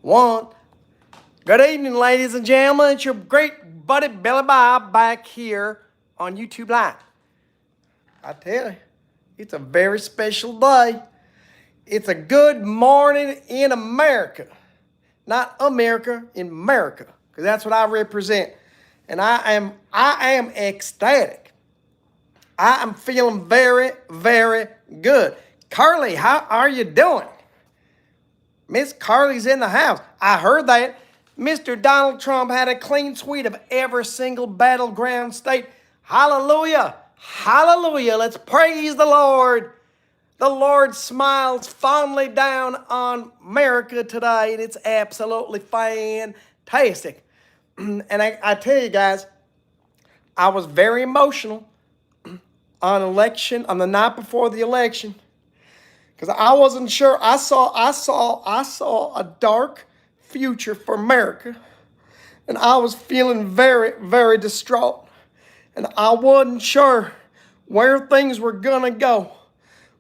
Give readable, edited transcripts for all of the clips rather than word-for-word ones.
One. Good evening, ladies and gentlemen. It's your great buddy Billy Bob back here on YouTube Live. I tell you, it's a very special day. It's a good morning in America. Not America, in America, because that's what I represent. And I am ecstatic. I am feeling very, very good. Carly, how are you doing? Miss Carly's in the house. I heard that. Mr. Donald Trump had a clean sweep of every single battleground state. Hallelujah. Hallelujah. Let's praise the Lord. The Lord smiles fondly down on America today, and it's absolutely fantastic. And I tell you guys, I was very emotional on the night before the election, because I wasn't sure. I saw a dark future for America, and I was feeling very, very distraught, and I wasn't sure where things were gonna go.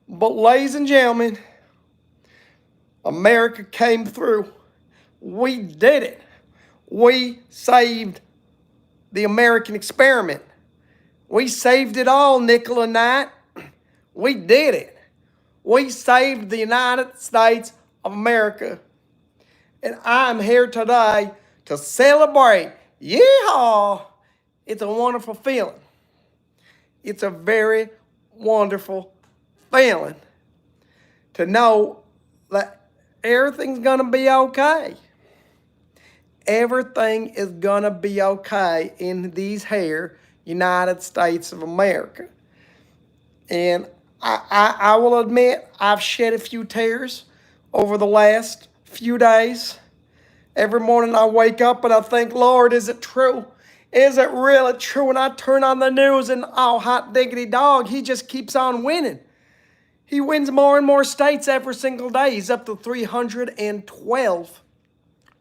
But ladies and gentlemen, America came through. We did it. We saved the American experiment. We saved it all, nickel and dime. We did it. We saved the United States of America. And I'm here today to celebrate. Yeehaw! It's a wonderful feeling. It's a very wonderful feeling to know that everything's going to be okay. Everything is going to be okay in these here United States of America. And I will admit, I've shed a few tears over the last few days. Every morning I wake up and I think, Lord, is it true? Is it really true? And I turn on the news and, oh, hot diggity dog, he just keeps on winning. He wins more and more states every single day. He's up to 312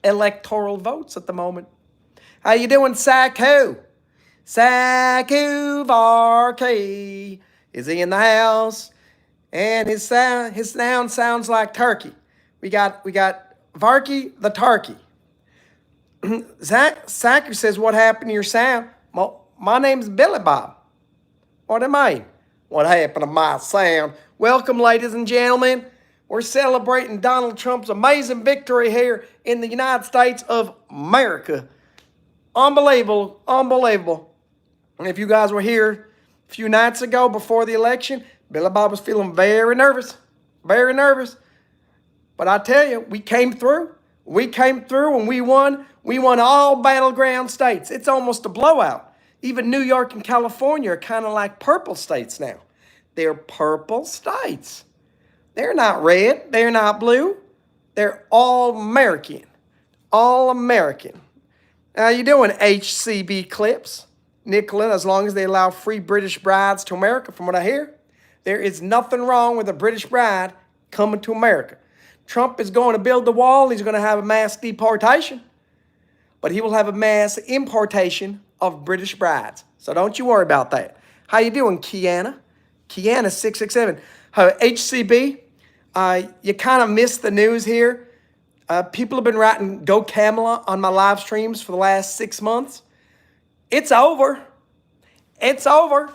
electoral votes at the moment. How you doing, Saku? Saku Varkey. Is he in the house? And his sound sounds like turkey. We got Varkey the turkey. Saku says, what happened to your sound? Well, my name's Billy Bob. What do you mean? What happened to my sound? Welcome, ladies and gentlemen. We're celebrating Donald Trump's amazing victory here in the United States of America. Unbelievable, unbelievable. And if you guys were here a few nights ago before the election, Billy Bob was feeling very nervous, very nervous. But I tell you, we came through. We came through and we won. We won all battleground states. It's almost a blowout. Even New York and California are kind of like purple states now. They're purple states. They're not red. They're not blue. They're all American. All American. How you doing, HCB Clips? Nicola, as long as they allow free British brides to America, from what I hear, there is nothing wrong with a British bride coming to America. Trump is going to build the wall. He's going to have a mass deportation. But he will have a mass importation of British brides. So don't you worry about that. How you doing, Kiana? Kiana 667. HCB, you kind of missed the news here. People have been writing Go Kamala on my live streams for the last 6 months. It's over. It's over.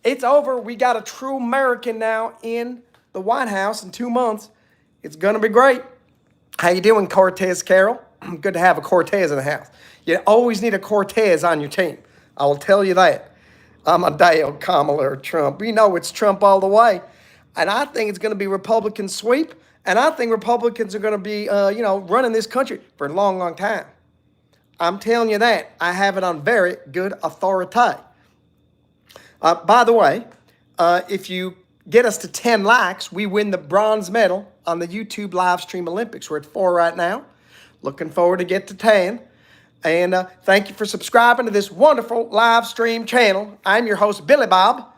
It's over. We got a true American now in the White House in 2 months. It's going to be great. How you doing, Cortez Carroll? Good to have a Cortez in the house. You always need a Cortez on your team. I will tell you that. Amadeo, Kamala, or Trump. We know it's Trump all the way. And I think it's going to be Republican sweep. And I think Republicans are going to be, running this country for a long, long time. I'm telling you that. I have it on very good authority. By the way, if you get us to 10 likes, we win the bronze medal on the YouTube live stream Olympics. We're at 4 right now. Looking forward to get to 10. And thank you for subscribing to this wonderful live stream channel. I'm your host, Billy Bob.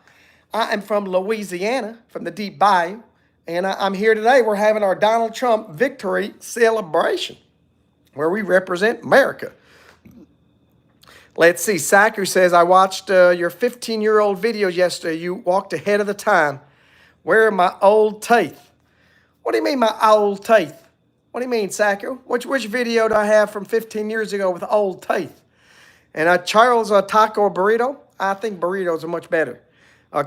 I am from Louisiana, from the Deep Bayou. And I'm here today. We're having our Donald Trump victory celebration, where we represent America. Let's see. Sacker says, I watched your 15-year-old videos yesterday. You walked ahead of the time. Where are my old teeth? What do you mean, my old teeth? What do you mean, Sacco? Which video do I have from 15 years ago with old teeth? And Charles, taco or burrito? I think burritos are much better.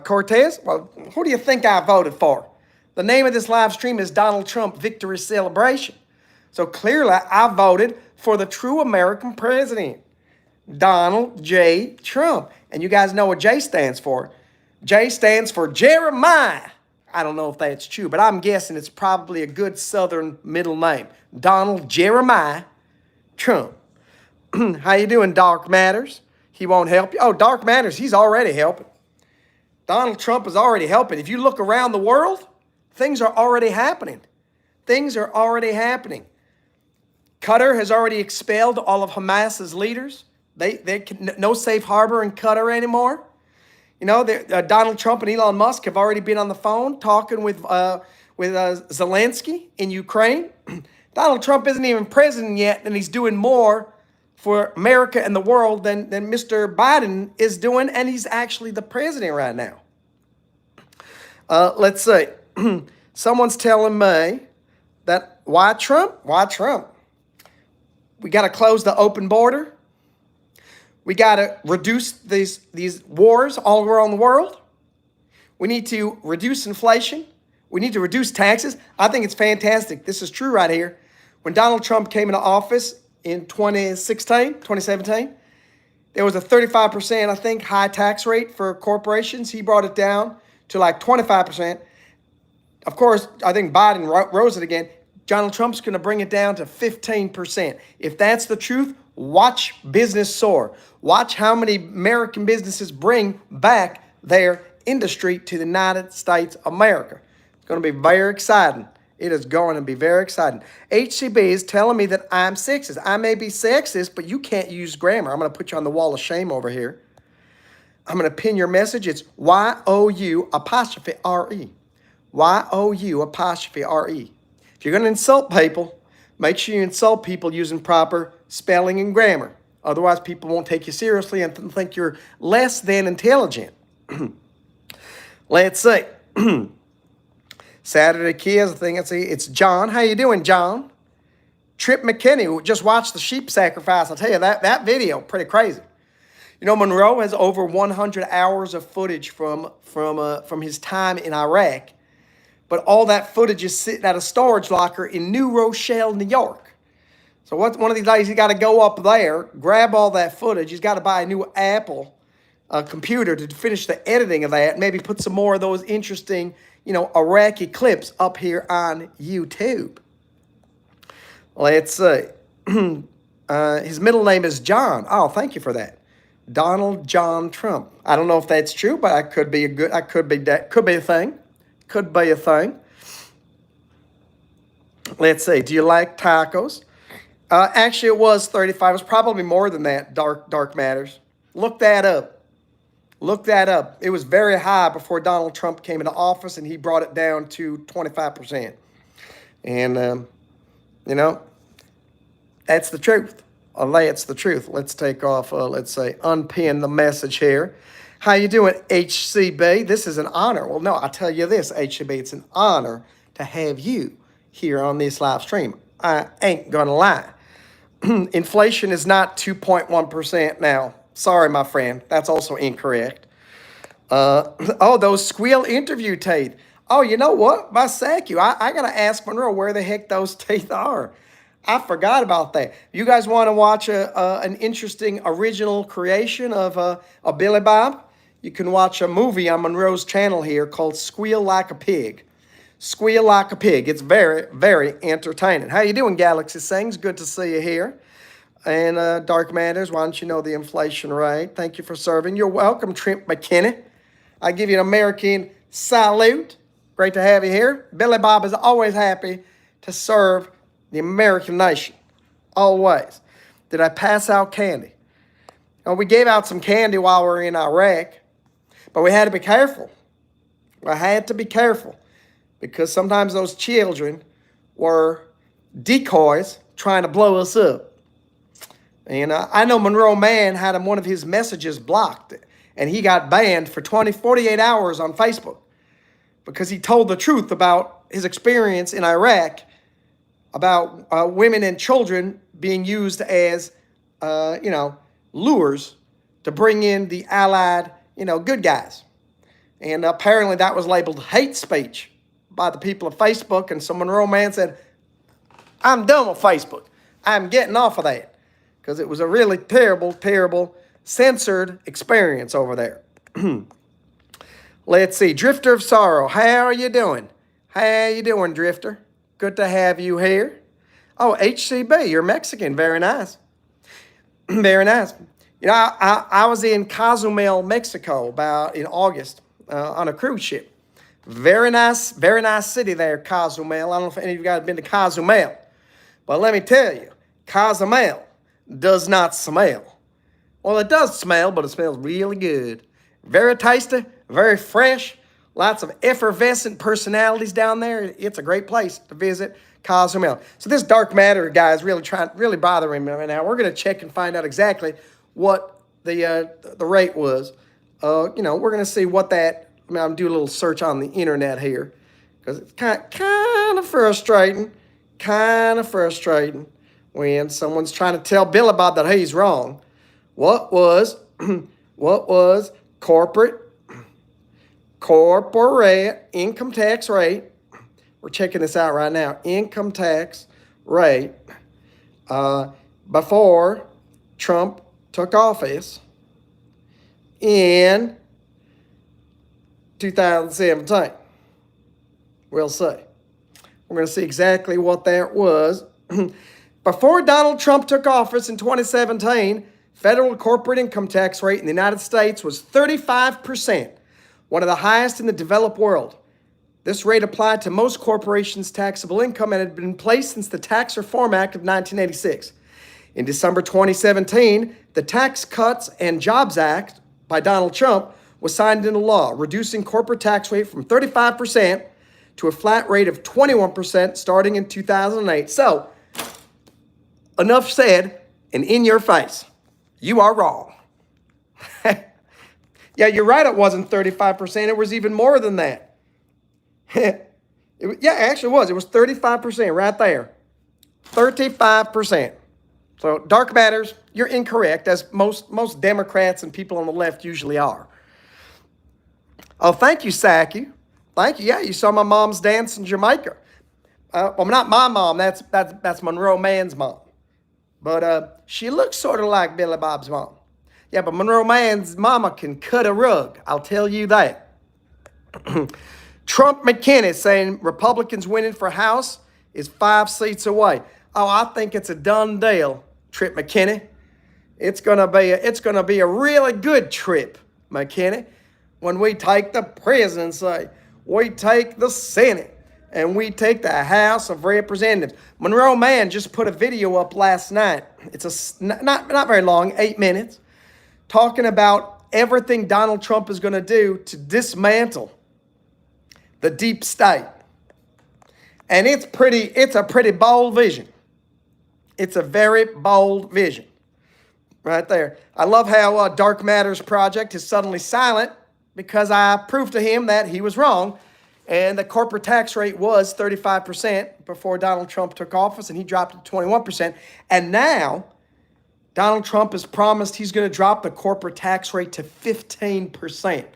Cortez, well, who do you think I voted for? The name of this live stream is Donald Trump Victory Celebration. So clearly, I voted for the true American president, Donald J. Trump. And you guys know what J stands for. J stands for Jeremiah. I don't know if that's true, but I'm guessing it's probably a good Southern middle name. Donald Jeremiah Trump. How you doing, Dark Matters? He won't help you. Oh, Dark Matters, he's already helping. Donald Trump is already helping. If you look around the world, things are already happening. Things are already happening. Qatar has already expelled all of Hamas's leaders. They can, no safe harbor in Qatar anymore. You know, Donald Trump and Elon Musk have already been on the phone talking with Zelensky in Ukraine. Donald Trump isn't even president yet, and he's doing more for America and the world than Mr. Biden is doing, and he's actually the president right now. Let's see. Someone's telling me that why Trump? Why Trump? We got to close the open border. We got to reduce these wars all around the world. We need to reduce inflation. We need to reduce taxes. I think it's fantastic. This is true right here. When Donald Trump came into office in 2017, there was a 35%, I think, high tax rate for corporations. He brought it down to like 25%. Of course, I think Biden rose it again. Donald Trump's going to bring it down to 15%. If that's the truth, watch business soar. Watch how many American businesses bring back their industry to the United States of America. It's going to be very exciting. It is going to be very exciting. HCB is telling me that I'm sexist. I may be sexist, but you can't use grammar. I'm going to put you on the wall of shame over here. I'm going to pin your message. It's Y-O-U''RE. Y-O-U''RE. If you're going to insult people, make sure you insult people using proper spelling and grammar. Otherwise, people won't take you seriously and think you're less than intelligent. Let's see. Saturday Kids, I think it's John. How you doing, John? Trip McKenna, who just watched the sheep sacrifice. I'll tell you, that video, pretty crazy. You know, Monroe has over 100 hours of footage from his time in Iraq. But all that footage is sitting at a storage locker in New Rochelle, New York. So one of these days, he's got to go up there, grab all that footage. He's got to buy a new Apple computer to finish the editing of that, maybe put some more of those interesting, Iraqi clips up here on YouTube. Let's see. His middle name is John. Oh, thank you for that. Donald John Trump. I don't know if that's true, but that could be a thing. Could be a thing. Let's see. Do you like tacos? Actually, it was 35. It was probably more than that, Dark Matters. Look that up. Look that up. It was very high before Donald Trump came into office, and he brought it down to 25%. And, that's the truth. That's the truth. Let's take off, let's say, unpin the message here. How you doing, HCB? This is an honor. Well, no, I tell you this, HCB, it's an honor to have you here on this live stream. I ain't gonna lie. Inflation is not 2.1% now. Sorry, my friend. That's also incorrect. Those squeal interview teeth. Oh, you know what? By Saku, I got to ask Monroe where the heck those teeth are. I forgot about that. You guys want to watch an interesting original creation of a Billy Bob? You can watch a movie on Monroe's channel here called Squeal Like a Pig. Squeal Like a Pig. It's very, very entertaining. How you doing, Galaxy Sings? Good to see you here. And Dark Matters, why don't you know the inflation rate? Thank you for serving. You're welcome, Trent McKenna. I give you an American salute. Great to have you here. Billy Bob is always happy to serve the American nation. Always. Did I pass out candy? We gave out some candy while we were in Iraq, but we had to be careful. I had to be careful because sometimes those children were decoys trying to blow us up. And I know Monroe Mann had one of his messages blocked, and he got banned for 48 hours on Facebook because he told the truth about his experience in Iraq about women and children being used as, lures to bring in the allied, good guys. And apparently that was labeled hate speech by the people of Facebook. And so Monroe Mann said, I'm done with Facebook. I'm getting off of that. Because it was a really terrible, terrible, censored experience over there. Let's see. Drifter of Sorrow. How are you doing? How you doing, Drifter? Good to have you here. Oh, HCB. You're Mexican. Very nice. Very nice. I was in Cozumel, Mexico in August on a cruise ship. Very nice city there, Cozumel. I don't know if any of you guys have been to Cozumel. But let me tell you, Cozumel does not smell. Well, it does smell, but it smells really good. Very tasty, very fresh. Lots of effervescent personalities down there. It's a great place to visit, Cozumel. So this dark matter guy is really bothering me right now. We're going to check and find out exactly what the rate was. We're going to see what that. I'm do a little search on the internet here because it's kind of frustrating. Kind of frustrating when someone's trying to tell Billy Bob that he's wrong. What was corporate income tax rate? We're checking this out right now. Income tax rate before Trump took office in 2017. We'll see. We're going to see exactly what that was. Before Donald Trump took office in 2017, federal corporate income tax rate in the United States was 35%, one of the highest in the developed world. This rate applied to most corporations' taxable income and had been in place since the Tax Reform Act of 1986. In December 2017, the Tax Cuts and Jobs Act by Donald Trump was signed into law, reducing corporate tax rate from 35% to a flat rate of 21% starting in 2008. So, enough said, and in your face, you are wrong. Yeah, you're right, it wasn't 35%. It was even more than that. Yeah, actually it was. It was 35% right there. 35%. So, dark matters, you're incorrect, as most Democrats and people on the left usually are. Oh, thank you, Saki. Thank you. Yeah, you saw my mom's dance in Jamaica. Well, not my mom. That's Monroe Mann's mom. But she looks sort of like Billy Bob's mom. Yeah, but Monroe Mann's mama can cut a rug. I'll tell you that. Trump McKenna saying Republicans winning for House is 5 seats away. Oh, I think it's a done deal, Trip McKenna. It's gonna be a really good trip, McKenna. When we take the presidency, we take the Senate, and we take the House of Representatives. Monroe Mann just put a video up last night. It's not very long, 8 minutes, talking about everything Donald Trump is going to do to dismantle the deep state. And it's a pretty bold vision. It's a very bold vision right there. I love how Dark Matters Project is suddenly silent because I proved to him that he was wrong. And the corporate tax rate was 35% before Donald Trump took office, and he dropped it to 21%. And now, Donald Trump has promised he's going to drop the corporate tax rate to 15%.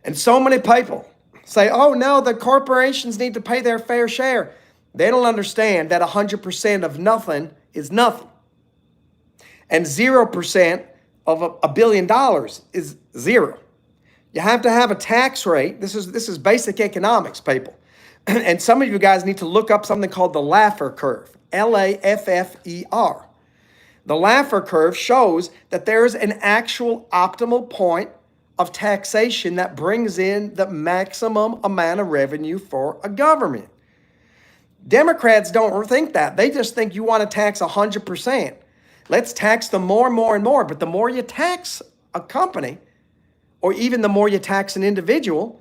And so many people say, oh, no, the corporations need to pay their fair share. They don't understand that 100% of nothing is nothing. And 0% of $1 billion is zero. You have to have a tax rate. This is basic economics, people. And some of you guys need to look up something called the Laffer curve, Laffer. The Laffer curve shows that there is an actual optimal point of taxation that brings in the maximum amount of revenue for a government. Democrats don't think that. They just think you want to tax 100%. Let's tax them more and more and more. But the more you tax a company, or even the more you tax an individual,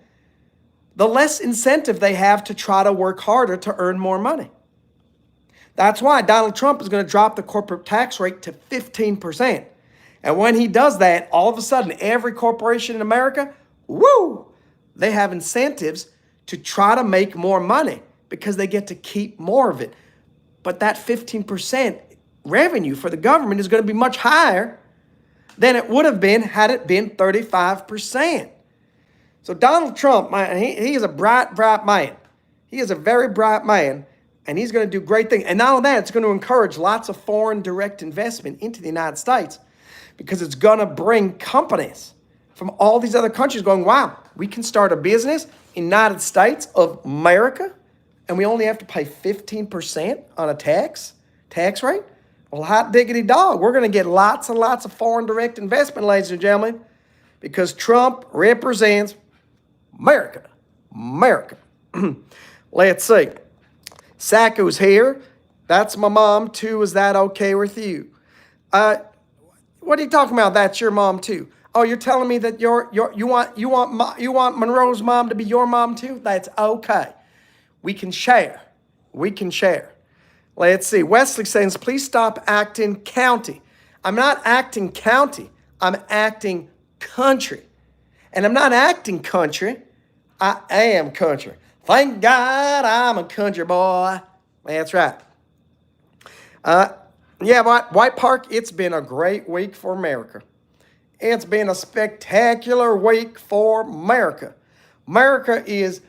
the less incentive they have to try to work harder to earn more money. That's why Donald Trump is going to drop the corporate tax rate to 15%. And when he does that, all of a sudden, every corporation in America, they have incentives to try to make more money because they get to keep more of it. but that 15% revenue for the government is going to be much higher than it would have been had it been 35%. So Donald Trump, man, he is a bright man. He is a very bright man, and he's going to do great things. And not only that, it's going to encourage lots of foreign direct investment into the United States because it's going to bring companies from all these other countries going, wow, we can start a business in the United States of America, and we only have to pay 15% on a tax rate? Well, hot diggity dog, we're going to get lots and lots of foreign direct investment, ladies and gentlemen, because Trump represents America. Let's see. Sacco's here. That's my mom too. Is that okay with you? What are you talking about? That's your mom too. Oh, you're telling me that you want Monroe's mom to be your mom too? That's okay. We can share. Let's see. Wesley says, please stop acting county. I'm not acting county. I'm acting country. And I'm not acting country. I am country. Thank God I'm a country boy. That's right. White Park, it's been a great week for America. It's been a spectacular week for America. America is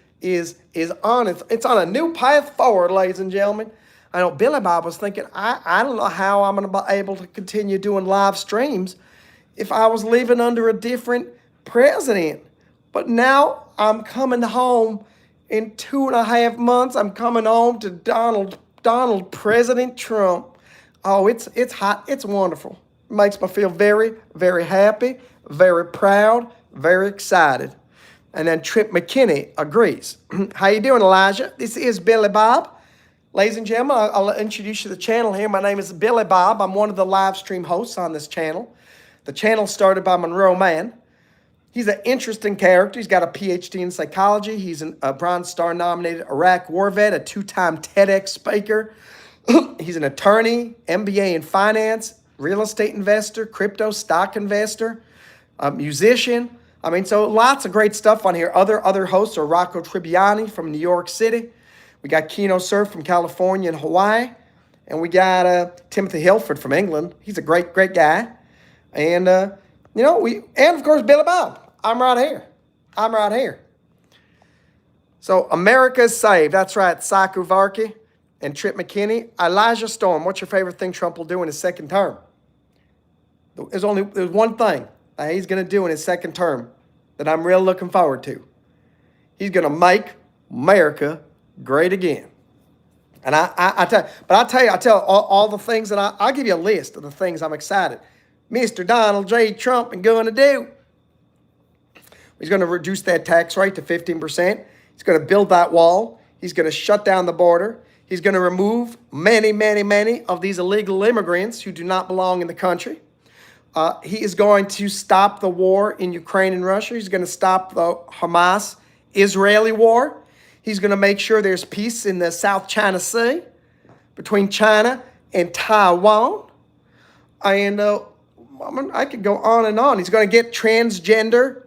on on a new path forward, ladies and gentlemen. I know Billy Bob was thinking, I don't know how I'm going to be able to continue doing live streams if I was living under a different president. But now I'm coming home in 2.5 months. I'm coming home to Donald President Trump. Oh, it's hot. It's wonderful. It makes me feel very, very happy, very proud, very excited. And then Trip McKenna agrees. How you doing, Elijah? This is Billy Bob. Ladies and gentlemen, I'll introduce you to the channel here. My name is Billy Bob. I'm one of the live stream hosts on this channel. The channel started by Monroe Mann. He's an interesting character. He's got a PhD in psychology. He's a Bronze Star nominated Iraq war vet, a 2-time TEDx speaker. He's an attorney, MBA in finance, real estate investor, crypto stock investor, a musician. So lots of great stuff on here. Other hosts are Rocco Tribbiani from New York City. We got Keno Surf from California and Hawaii. And we got Timothy Hilford from England. He's a great guy. And, and of course, Billy Bob. I'm right here. So America's saved. That's right. Saku Varki and Trip McKinney. Elijah Storm, what's your favorite thing Trump will do in his second term? There's one thing that he's going to do in his second term that I'm really looking forward to. He's going to make America great again. And I tell all the things that I'll give you a list of the things I'm excited. Mr. Donald J. Trump is going to do. He's going to reduce that tax rate to 15%. He's going to build that wall. He's going to shut down the border. He's going to remove many of these illegal immigrants who do not belong in the country. He is going to stop the war in Ukraine and Russia. He's going to stop the Hamas-Israeli war. He's going to make sure there's peace in the South China Sea between China and Taiwan. And I could go on and on. He's going to get transgender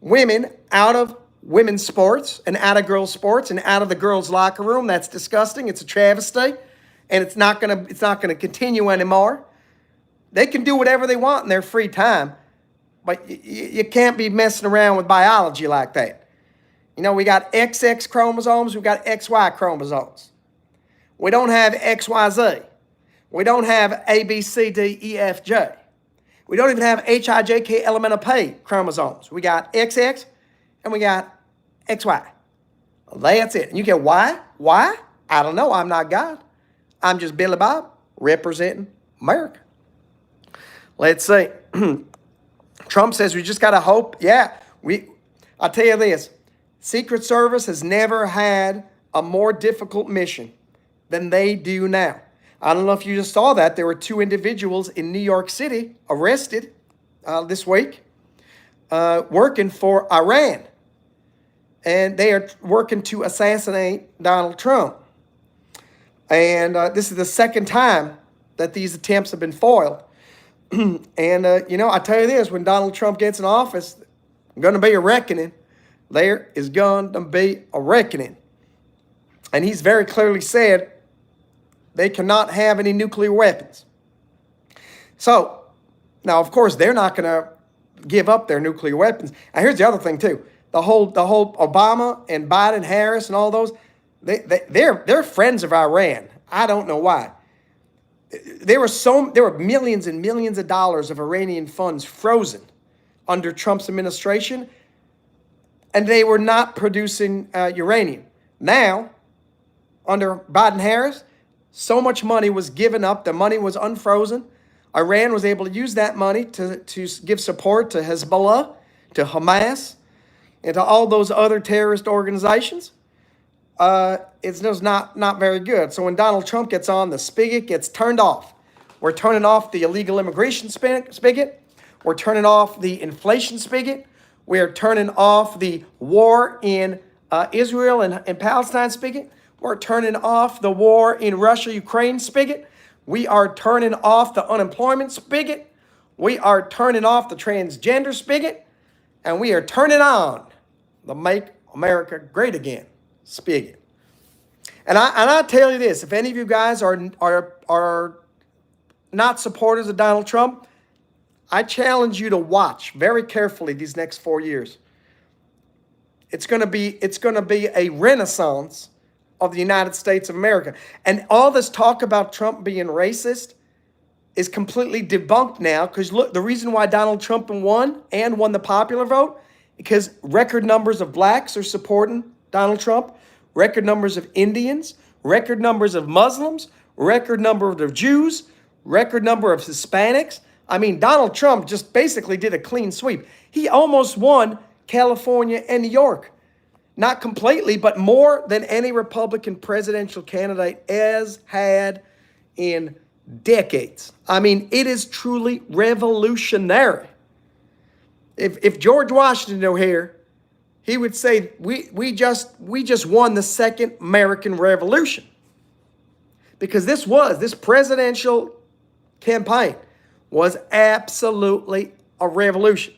women out of women's sports and out of girls' sports and out of the girls' locker room. That's disgusting. It's a travesty, and it's not going to continue anymore. They can do whatever they want in their free time, but you can't be messing around with biology like that. We got XX chromosomes, we got XY chromosomes. We don't have XYZ. We don't have A, B, C, D, E, F, J. We don't even have H, I, J, K, L, M, N, O, P chromosomes. We got XX and we got XY. That's it. And you get why? Why? I don't know. I'm not God. I'm just Billy Bob representing America. Let's see. Trump says we just got to hope. Yeah, I'll tell you this. Secret Service has never had a more difficult mission than they do now. I don't know if you just saw that. There were 2 individuals in New York City arrested this week working for Iran. And they are working to assassinate Donald Trump. And this is the second time that these attempts have been foiled. And, I tell you this, when Donald Trump gets in office, there's going to be a reckoning. There is going to be a reckoning. And he's very clearly said They cannot have any nuclear weapons. So, now, of course, they're not going to give up their nuclear weapons. And here's the other thing, too. The whole Obama and Biden, Harris, and all those, they're friends of Iran. I don't know why. There were millions and millions of dollars of Iranian funds frozen under Trump's administration, and they were not producing uranium. Now, under Biden-Harris, so much money was given up. The money was unfrozen. Iran was able to use that money to give support to Hezbollah, to Hamas, and to all those other terrorist organizations. It's just not very good. So when Donald Trump gets on, the spigot gets turned off. We're turning off the illegal immigration spigot. We're turning off the inflation spigot. We're turning off the war in Israel and Palestine spigot. We're turning off the war in Russia-Ukraine spigot. We are turning off the unemployment spigot. We are turning off the transgender spigot. And we are turning on the Make America Great Again spigot. And I tell you this, if any of you guys are not supporters of Donald Trump, I challenge you to watch very carefully these next 4 years. It's going to be a renaissance of the United States of America. And all this talk about Trump being racist is completely debunked now, because look, the reason why Donald Trump won the popular vote, because record numbers of blacks are supporting Donald Trump, record numbers of Indians, record numbers of Muslims, record number of Jews, record number of Hispanics. I mean, Donald Trump just basically did a clean sweep. He almost won California and New York. Not completely, but more than any Republican presidential candidate has had in decades. I mean, it is truly revolutionary. If George Washington were here, he would say, we just won the second American Revolution. Because this presidential campaign was absolutely a revolution.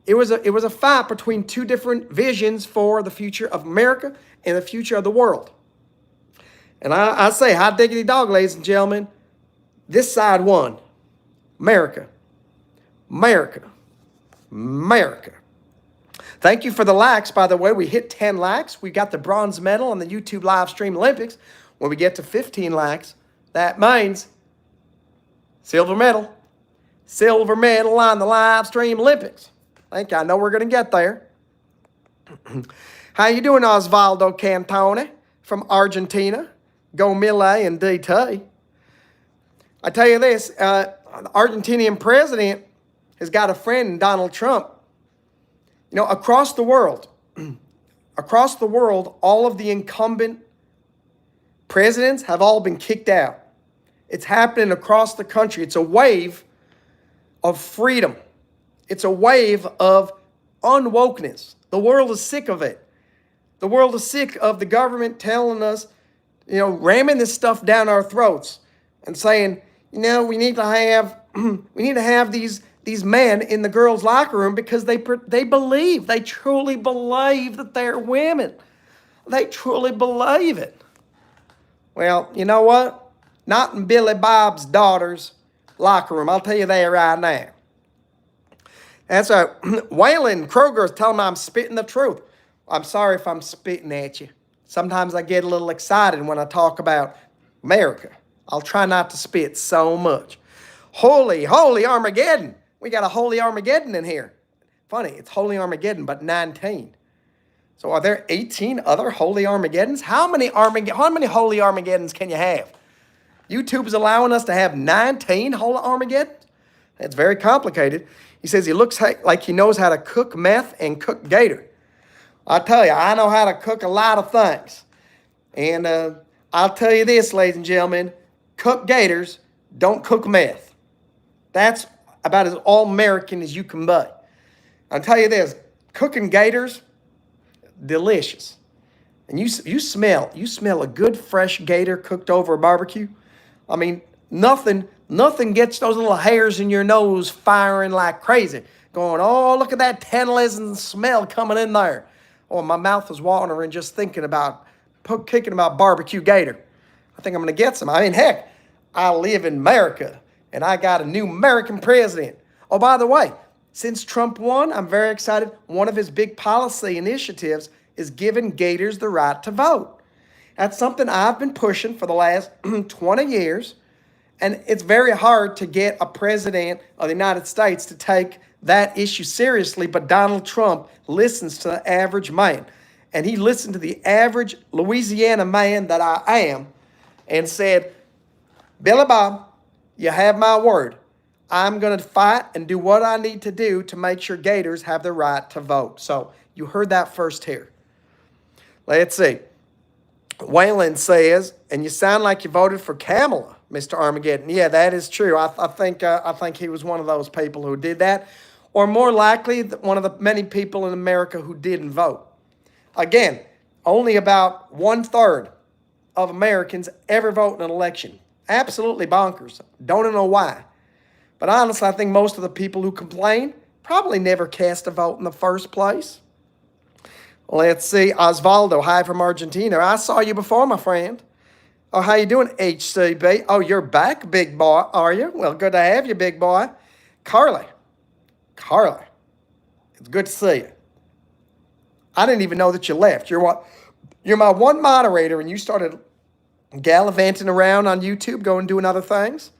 It was a fight between two different visions for the future of America and the future of the world. And I say, hot diggity dog, ladies and gentlemen, this side won. America. America. America. Thank you for the likes, by the way. We hit 10 likes. We got the bronze medal on the YouTube live stream Olympics. When we get to 15 likes, that means silver medal. Silver medal on the live stream Olympics. I know we're going to get there. How you doing, Osvaldo Cantone from Argentina? Go Mille and DT. I tell you this, the Argentinian president has got a friend in Donald Trump. You know, across the world, all of the incumbent presidents have all been kicked out. It's happening across the country. It's a wave of freedom. It's a wave of unwokeness. The world is sick of it. The world is sick of the government telling us, ramming this stuff down our throats and saying, we need to have these men in the girls' locker room because they truly believe that they're women. They truly believe it. Well, you know what? Not in Billy Bob's daughter's locker room. I'll tell you that right now. And so Waylon Kroger is telling me I'm spitting the truth. I'm sorry if I'm spitting at you. Sometimes I get a little excited when I talk about America. I'll try not to spit so much. Holy Armageddon. We got a holy Armageddon in here. Funny, it's holy Armageddon, but 19. So are there 18 other holy Armageddons? How many holy Armageddons can you have? YouTube's allowing us to have 19 holy Armageddons? It's very complicated. He says he looks like he knows how to cook meth and cook gator. I tell you, I know how to cook a lot of things. And I'll tell you this, ladies and gentlemen, cook gators, don't cook meth. That's about as all-American as you can be. I'll tell you this, cooking gators, delicious. And you smell a good fresh gator cooked over a barbecue. I mean, nothing gets those little hairs in your nose firing like crazy. Going, oh, look at that tantalizing smell coming in there. Oh, my mouth is watering just thinking about barbecue gator. I think I'm going to get some. I mean, heck, I live in America, and I got a new American president. Oh, by the way, since Trump won, I'm very excited. One of his big policy initiatives is giving Gators the right to vote. That's something I've been pushing for the last 20 years. And it's very hard to get a president of the United States to take that issue seriously, but Donald Trump listens to the average man. And he listened to the average Louisiana man that I am and said, Billy Bob, you have my word. I'm going to fight and do what I need to do to make sure Gators have the right to vote. So you heard that first here. Let's see. Waylon says, and you sound like you voted for Kamala, Mr. Armageddon. Yeah, that is true. I think he was one of those people who did that, or more likely, one of the many people in America who didn't vote. Again, only about 1/3 of Americans ever vote in an election. Absolutely bonkers. Don't know why. But honestly, I think most of the people who complain probably never cast a vote in the first place. Let's see. Osvaldo, hi from Argentina. I saw you before, my friend. Oh, how you doing, HCB? Oh, you're back, big boy, are you? Well, good to have you, big boy. Carly, it's good to see you. I didn't even know that you left. You're my one moderator, and you started gallivanting around on YouTube, going doing other things.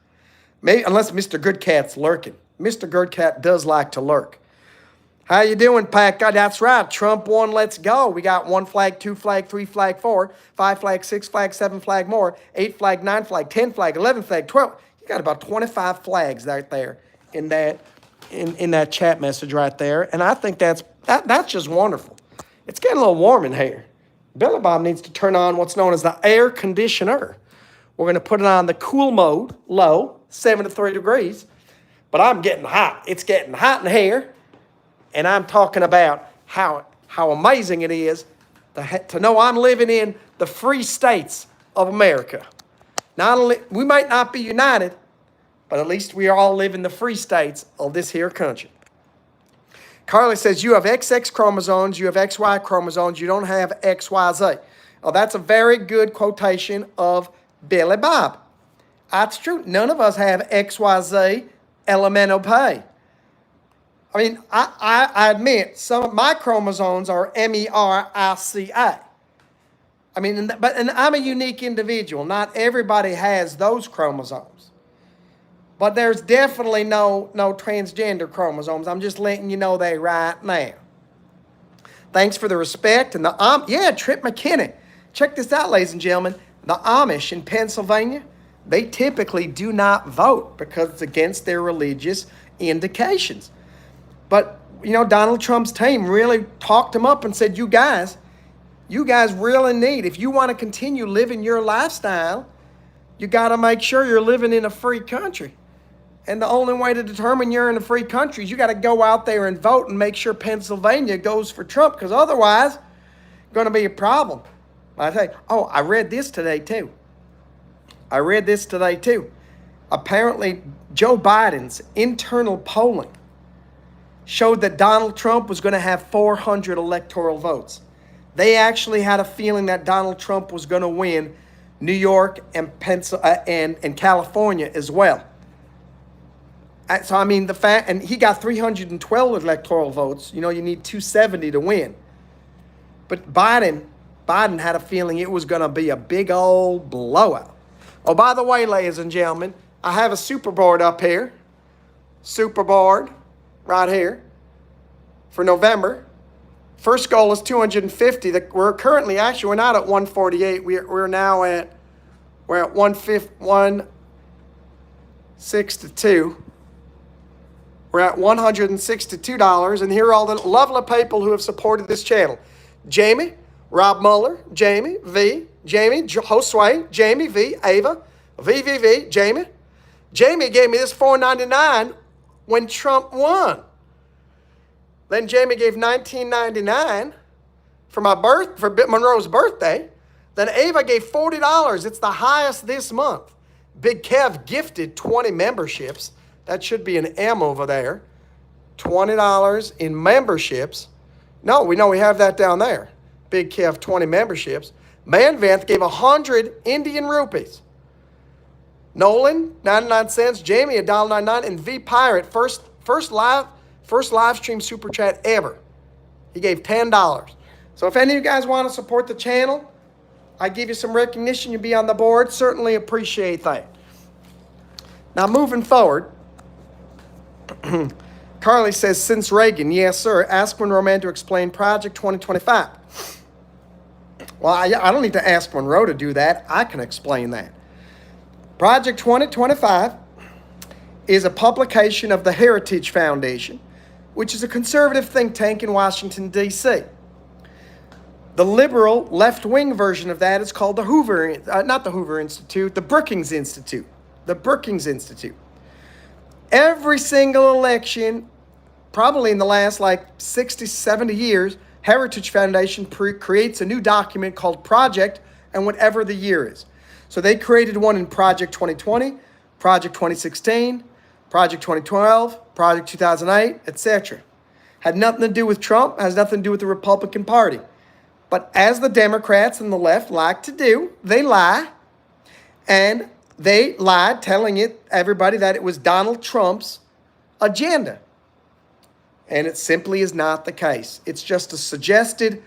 Maybe, unless Mr. Goodcat's lurking. Mr. Goodcat does like to lurk. How you doing, Pat? God, that's right. Trump won. Let's go. We got 1 flag, 2 flag, 3 flag, 4, 5 flag, 6 flag, 7 flag more, 8 flag, 9 flag, 10 flag, 11 flag, 12. You got about 25 flags right there in that chat message right there. And I think that's just wonderful. It's getting a little warm in here. Billy Bob needs to turn on what's known as the air conditioner. We're going to put it on the cool mode, low, 73 degrees. But I'm getting hot. It's getting hot in here. And I'm talking about how amazing it is to know I'm living in the free states of America. Not only, we might not be united, but at least we all live in the free states of this here country. Carly says, you have XX chromosomes, you have XY chromosomes, you don't have XYZ. Oh, that's a very good quotation of Billy Bob. That's true. None of us have XYZ elemental pay. I mean, I admit some of my chromosomes are MERICA. I mean, and I'm a unique individual. Not everybody has those chromosomes. But there's definitely no transgender chromosomes. I'm just letting you know that right now. Thanks for the respect. And Trip McKenna. Check this out, ladies and gentlemen. The Amish in Pennsylvania, they typically do not vote because it's against their religious indications. But, Donald Trump's team really talked him up and said, you guys really need, if you want to continue living your lifestyle, you got to make sure you're living in a free country. And the only way to determine you're in a free country is you got to go out there and vote and make sure Pennsylvania goes for Trump, because otherwise, it's going to be a problem. I tell you, I read this today too. Apparently, Joe Biden's internal polling showed that Donald Trump was going to have 400 electoral votes. They actually had a feeling that Donald Trump was going to win New York and and California as well. So, I mean, and he got 312 electoral votes. You need 270 to win. But Biden had a feeling it was going to be a big old blowout. Oh, by the way, ladies and gentlemen, I have a super board up here. Super board right here for November. First goal is 250. We're currently, we're not at 148. We're at 162. We're at $162. And here are all the lovely people who have supported this channel. Jamie, Rob Muller, Jamie, V, Jamie, Josue, Jamie, V, Ava, VVV, Jamie. Jamie gave me this $4.99 when Trump won. Then Jamie gave $19.99 for Monroe's birthday. Then Ava gave $40. It's the highest this month. Big Kev gifted 20 memberships. That should be an M over there. $20 in memberships. No, we know we have that down there. Big Kev, 20 memberships. Manvanth gave 100 Indian rupees. Nolan, 99 cents. Jamie, $1.99. And V Pirate, first live stream super chat ever. He gave $10. So if any of you guys want to support the channel, I give you some recognition, you'll be on the board. Certainly appreciate that. Now moving forward, Carly says, since Reagan, yes, sir. Ask Monroe Mann to explain Project 2025. Well, I don't need to ask Monroe to do that. I can explain that. Project 2025 is a publication of the Heritage Foundation, which is a conservative think tank in Washington, D.C. The liberal left-wing version of that is called the not the Hoover Institute, the Brookings Institute. The Brookings Institute. Every single election, probably in the last 60, 70 years, Heritage Foundation creates a new document called Project and whatever the year is. So they created one in Project 2020, Project 2016, Project 2012, Project 2008, etc. Had nothing to do with Trump, has nothing to do with the Republican Party. But as the Democrats and the left like to do, they lie. And they lied, telling everybody that it was Donald Trump's agenda. And it simply is not the case. It's just a suggested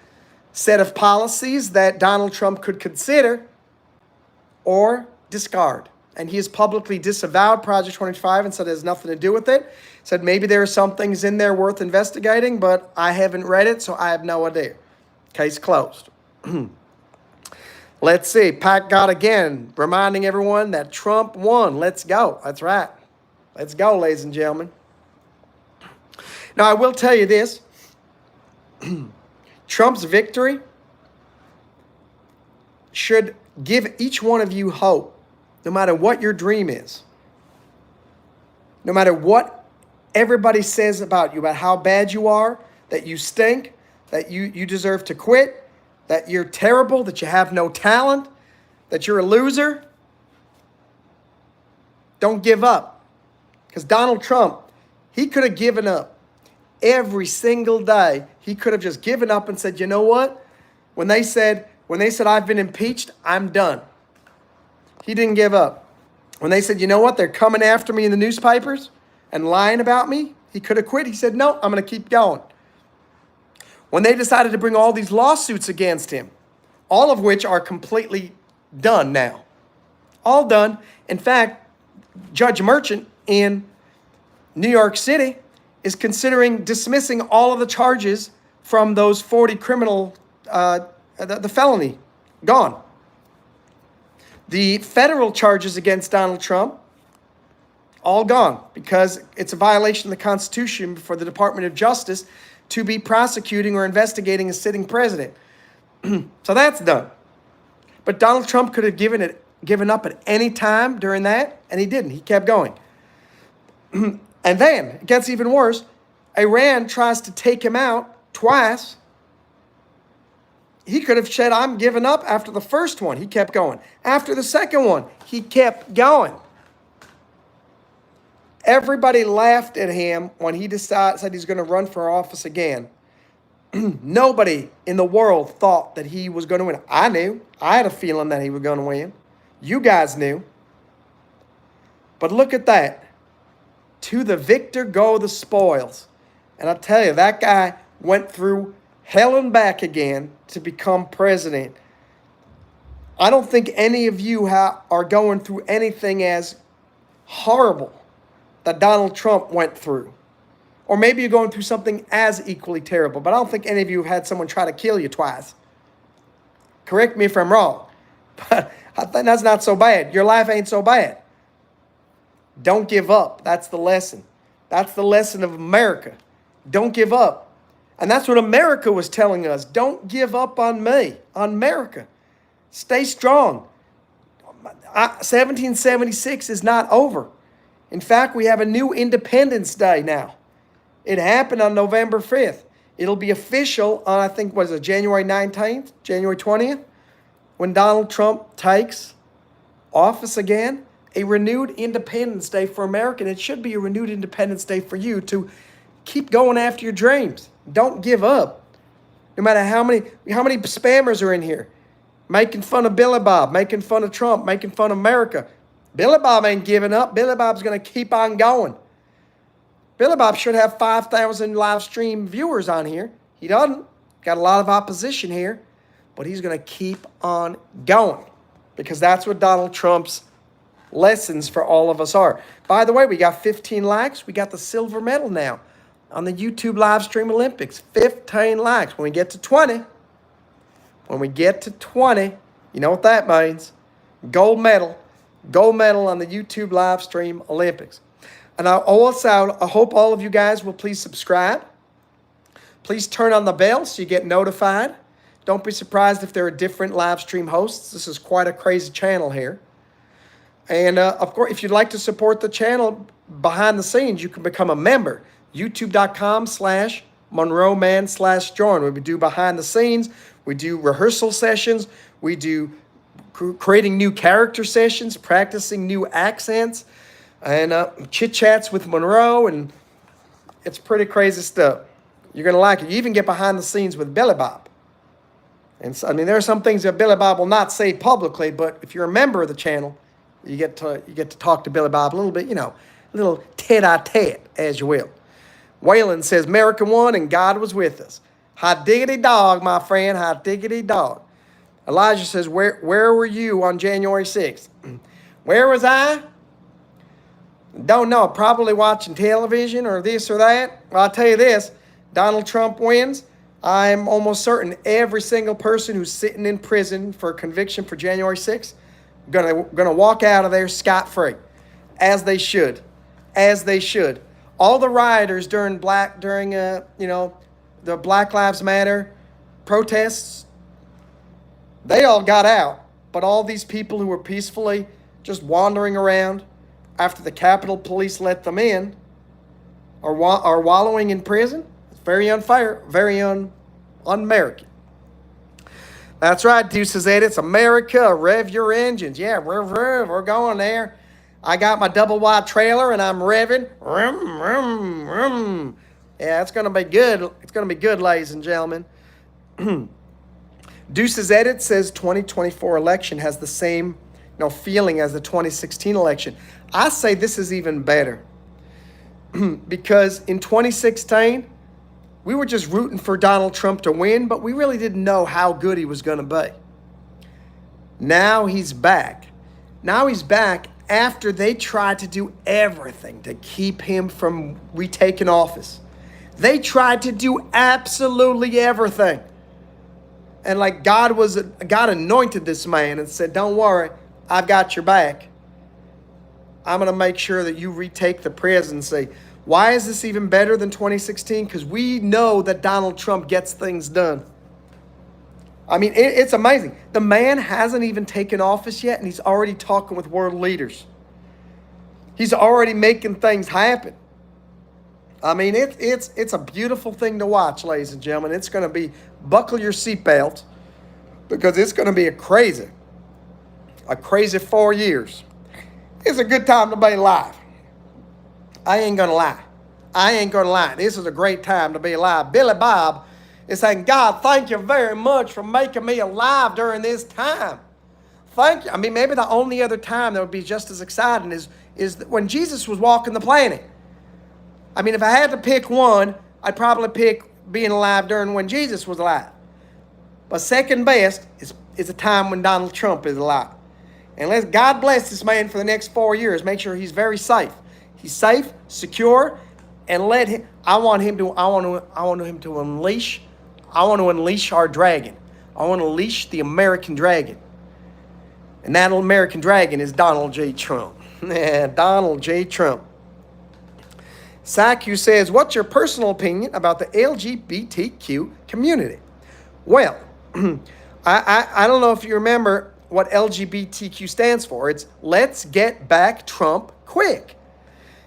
set of policies that Donald Trump could consider or discard. And he has publicly disavowed Project 25 and said it has nothing to do with it. Said maybe there are some things in there worth investigating, but I haven't read it, so I have no idea. Case closed. Let's see. Pat got again, reminding everyone that Trump won. Let's go. That's right. Let's go, ladies and gentlemen. Now, I will tell you this. Trump's victory should give each one of you hope, no matter what your dream is. No matter what everybody says about you, about how bad you are, that you stink, that you deserve to quit, that you're terrible, that you have no talent, that you're a loser. Don't give up. Because Donald Trump, he could have given up every single day. He could have just given up and said, you know what? When they said I've been impeached, I'm done. He didn't give up. When they said, you know what? They're coming after me in the newspapers and lying about me, he could have quit. He said, no, I'm going to keep going. When they decided to bring all these lawsuits against him, all of which are completely done now. All done. In fact, Judge Merchant in New York City is considering dismissing all of the charges from those 40 criminal, the felony, gone. The federal charges against Donald Trump, all gone, because it's a violation of the Constitution for the Department of Justice to be prosecuting or investigating a sitting president. So that's done. But Donald Trump could have given up at any time during that, and he didn't. He kept going. And then, it gets even worse, Iran tries to take him out twice. He could have said, I'm giving up after the first one. He kept going. After the second one, he kept going. Everybody laughed at him when he said he's going to run for office again. Nobody in the world thought that he was going to win. I knew. I had a feeling that he was going to win. You guys knew. But look at that. To the victor go the spoils. And I tell you, that guy went through hell and back again to become president. I don't think any of you are going through anything as horrible that Donald Trump went through. Or maybe you're going through something as equally terrible, but I don't think any of you have had someone try to kill you twice. Correct me if I'm wrong, but I think that's not so bad. Your life ain't so bad. Don't give up. That's the lesson. That's the lesson of America. Don't give up. And that's what America was telling us. Don't give up on me, on America. Stay strong. 1776 is not over. In fact, we have a new Independence Day now. It happened on November 5th. It'll be official on, I think, what is it, January 19th, January 20th, when Donald Trump takes office again. A renewed Independence Day for America. And it should be a renewed Independence Day for you to keep going after your dreams. Don't give up. No matter how many spammers are in here. making fun of Billy Bob, making fun of Trump, making fun of America. Billy Bob ain't giving up. Billy Bob's going to keep on going. Billy Bob should have 5,000 live stream viewers on here. He doesn't. Got a lot of opposition here. But he's going to keep on going. Because that's what Donald Trump's lessons for all of us are. By the way, we got 15 likes. We got the silver medal now on the YouTube live stream Olympics. 15 likes. When we get to 20, you know what that means. Gold medal. Gold medal on the YouTube live stream Olympics. And I hope all of you guys will please subscribe. Please turn on the bell so you get notified. Don't be surprised if there are different live stream hosts. This is quite a crazy channel here. And of course, if you'd like to support the channel behind the scenes, you can become a member. YouTube.com/Monroe Mann/join. We do behind the scenes. We do rehearsal sessions. We do creating new character sessions, practicing new accents, and chit chats with Monroe. And it's pretty crazy stuff. You're going to like it. You even get behind the scenes with Billy Bob. And so, I mean, there are some things that Billy Bob will not say publicly, but if you're a member of the channel, you get to talk to Billy Bob a little bit, a little tete-a-tete, as you will. Waylon says, America won and God was with us. Hot diggity dog, my friend, hot diggity dog. Elijah says, where were you on January 6th? Where was I? Don't know, probably watching television or this or that. Well, I'll tell you this, Donald Trump wins. I'm almost certain every single person who's sitting in prison for conviction for January 6th gonna walk out of there scot-free, as they should, All the rioters during the Black Lives Matter protests, they all got out, but all these people who were peacefully just wandering around after the Capitol Police let them in are wallowing in prison. It's very unfair, very un-American. That's right, Deuces Ed. It's America. Rev your engines. Yeah, we're going there. I got my double wide trailer and I'm revving. Rum, rum, rum. Yeah, it's going to be good. It's going to be good, ladies and gentlemen. Deuces Edit says 2024 election has the same feeling as the 2016 election. I say this is even better. Because in 2016, we were just rooting for Donald Trump to win, but we really didn't know how good he was going to be. Now he's back. Now he's back after they tried to do everything to keep him from retaking office. They tried to do absolutely everything. And like God anointed this man and said, don't worry, I've got your back. I'm going to make sure that you retake the presidency. Why is this even better than 2016? Because we know that Donald Trump gets things done. I mean, it's amazing. The man hasn't even taken office yet, and he's already talking with world leaders. He's already making things happen. I mean, it's a beautiful thing to watch, ladies and gentlemen. It's going to be, buckle your seatbelt, because it's going to be a crazy 4 years. It's a good time to be alive. I ain't going to lie. This is a great time to be alive. Billy Bob is saying, God, thank you very much for making me alive during this time. Thank you. I mean, maybe the only other time that would be just as exciting is when Jesus was walking the planet. I mean, if I had to pick one, I'd probably pick being alive during when Jesus was alive. But second best is a time when Donald Trump is alive. And God bless this man for the next 4 years. Make sure he's very safe. He's safe, secure, and I want him to unleash our dragon. I want to unleash the American dragon. And that American dragon is Donald J. Trump. Yeah, Donald J. Trump. Saku says, what's your personal opinion about the LGBTQ community? Well, I don't know if you remember what LGBTQ stands for. It's Let's Get Back Trump Quick.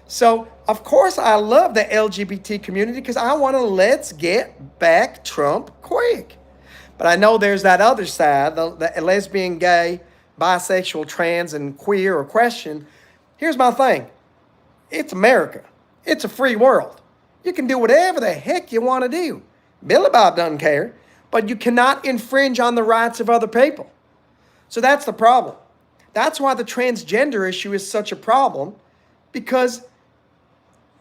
So, of course, I love the LGBT community because I want to let's get back Trump quick. But I know there's that other side, the lesbian, gay, bisexual, trans, and queer or question. Here's my thing. It's America. It's a free world. You can do whatever the heck you want to do. Billy Bob doesn't care, but you cannot infringe on the rights of other people. So that's the problem. That's why the transgender issue is such a problem, because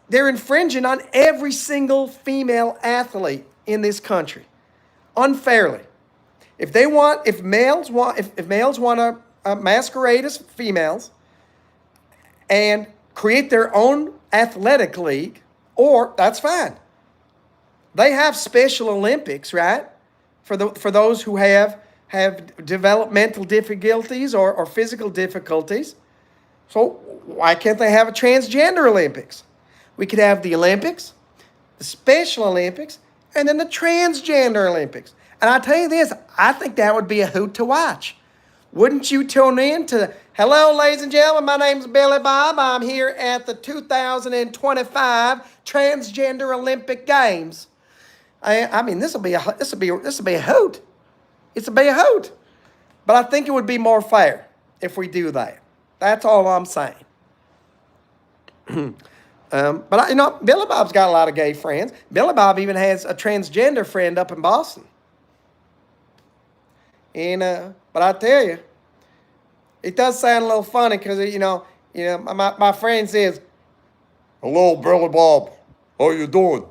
they're infringing on every single female athlete in this country unfairly. If males want to masquerade as females and create their own athletic league, or that's fine. They have Special Olympics, right? For those who have developmental difficulties or physical difficulties. So why can't they have a transgender Olympics? We could have the Olympics, the Special Olympics, and then the Transgender Olympics. And I tell you this, I think that would be a hoot to watch. Wouldn't you tune in to, hello, ladies and gentlemen, my name's Billy Bob. I'm here at the 2025 Transgender Olympic Games. I mean, this will be a hoot. It's a be a hoot. But I think it would be more fair if we do that. That's all I'm saying. But Billy Bob's got a lot of gay friends. Billy Bob even has a transgender friend up in Boston. And but I tell you, it does sound a little funny because my friend says, "Hello, Billy Bob. How you doing?"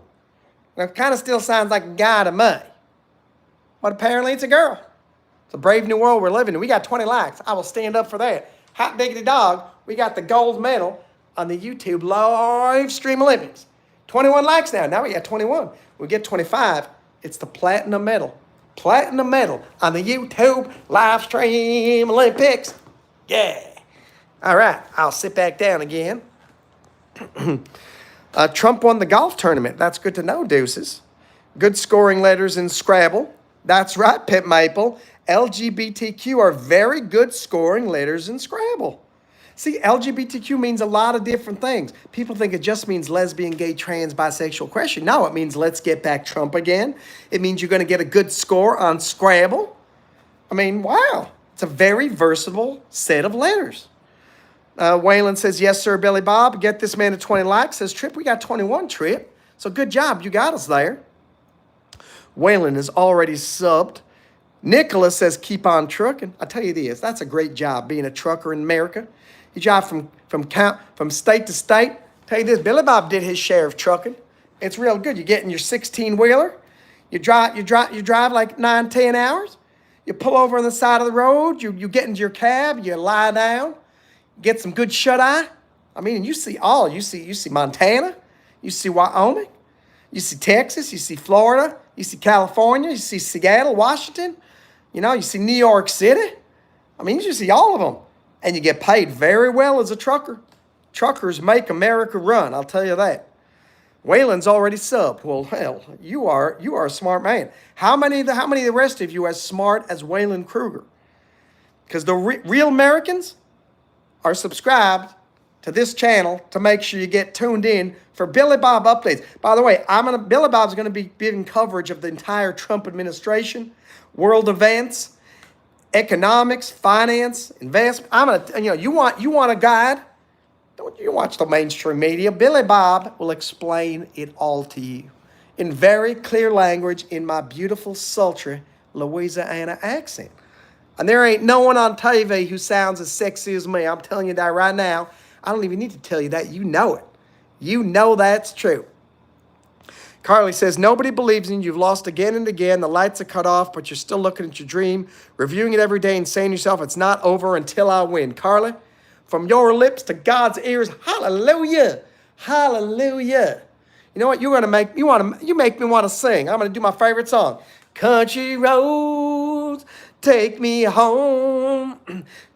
And it kind of still sounds like a guy to me. But apparently it's a girl. It's a brave new world we're living in. We got 20 likes. I will stand up for that. Hot diggity dog, we got the gold medal on the YouTube live stream Olympics. 21 likes now. Now we got 21. We get 25. It's the platinum medal. Platinum medal on the YouTube live stream Olympics. Yeah. All right. I'll sit back down again. Trump won the golf tournament. That's good to know, deuces. Good scoring letters in Scrabble. That's right, Pip Maple. LGBTQ are very good scoring letters in Scrabble. See, LGBTQ means a lot of different things. People think it just means lesbian, gay, trans, bisexual, Christian. No, it means let's get back Trump again. It means you're going to get a good score on Scrabble. I mean, wow. It's a very versatile set of letters. Waylon says, yes, sir, Billy Bob. Get this man to 20 likes. Says, Trip, we got 21, Trip. So good job. You got us there. Waylon is already subbed. Nicholas says, keep on trucking. I tell you this, that's a great job being a trucker in America. You drive from state to state. Tell you this, Billy Bob did his share of trucking. It's real good. You get in your 16-wheeler. You drive like 9, 10 hours. You pull over on the side of the road. You get into your cab. You lie down. Get some good shut-eye. I mean, you see Montana. You see Wyoming. You see Texas. You see Florida. You see California. You see Seattle, Washington. You see New York City. I mean, you see all of them. And you get paid very well as a trucker. Truckers make America run, I'll tell you that. Waylon's already subbed. Well, hell, you are a smart man. How many of the rest of you are as smart as Waylon Kruger? Because the real Americans are subscribed to this channel to make sure you get tuned in for Billy Bob updates. By the way, Billy Bob's going to be giving coverage of the entire Trump administration, world events, economics, finance, investment. You want a guide? Don't you watch the mainstream media? Billy Bob will explain it all to you in very clear language in my beautiful, sultry Louisiana accent. And there ain't no one on TV who sounds as sexy as me. I'm telling you that right now. I don't even need to tell you that. You know it. You know that's true. Carly says, nobody believes in you. You've lost again and again. The lights are cut off, but you're still looking at your dream, reviewing it every day and saying to yourself, it's not over until I win. Carly, from your lips to God's ears, hallelujah, hallelujah. You know what? You make me want to sing. I'm going to do my favorite song. Country roads, take me home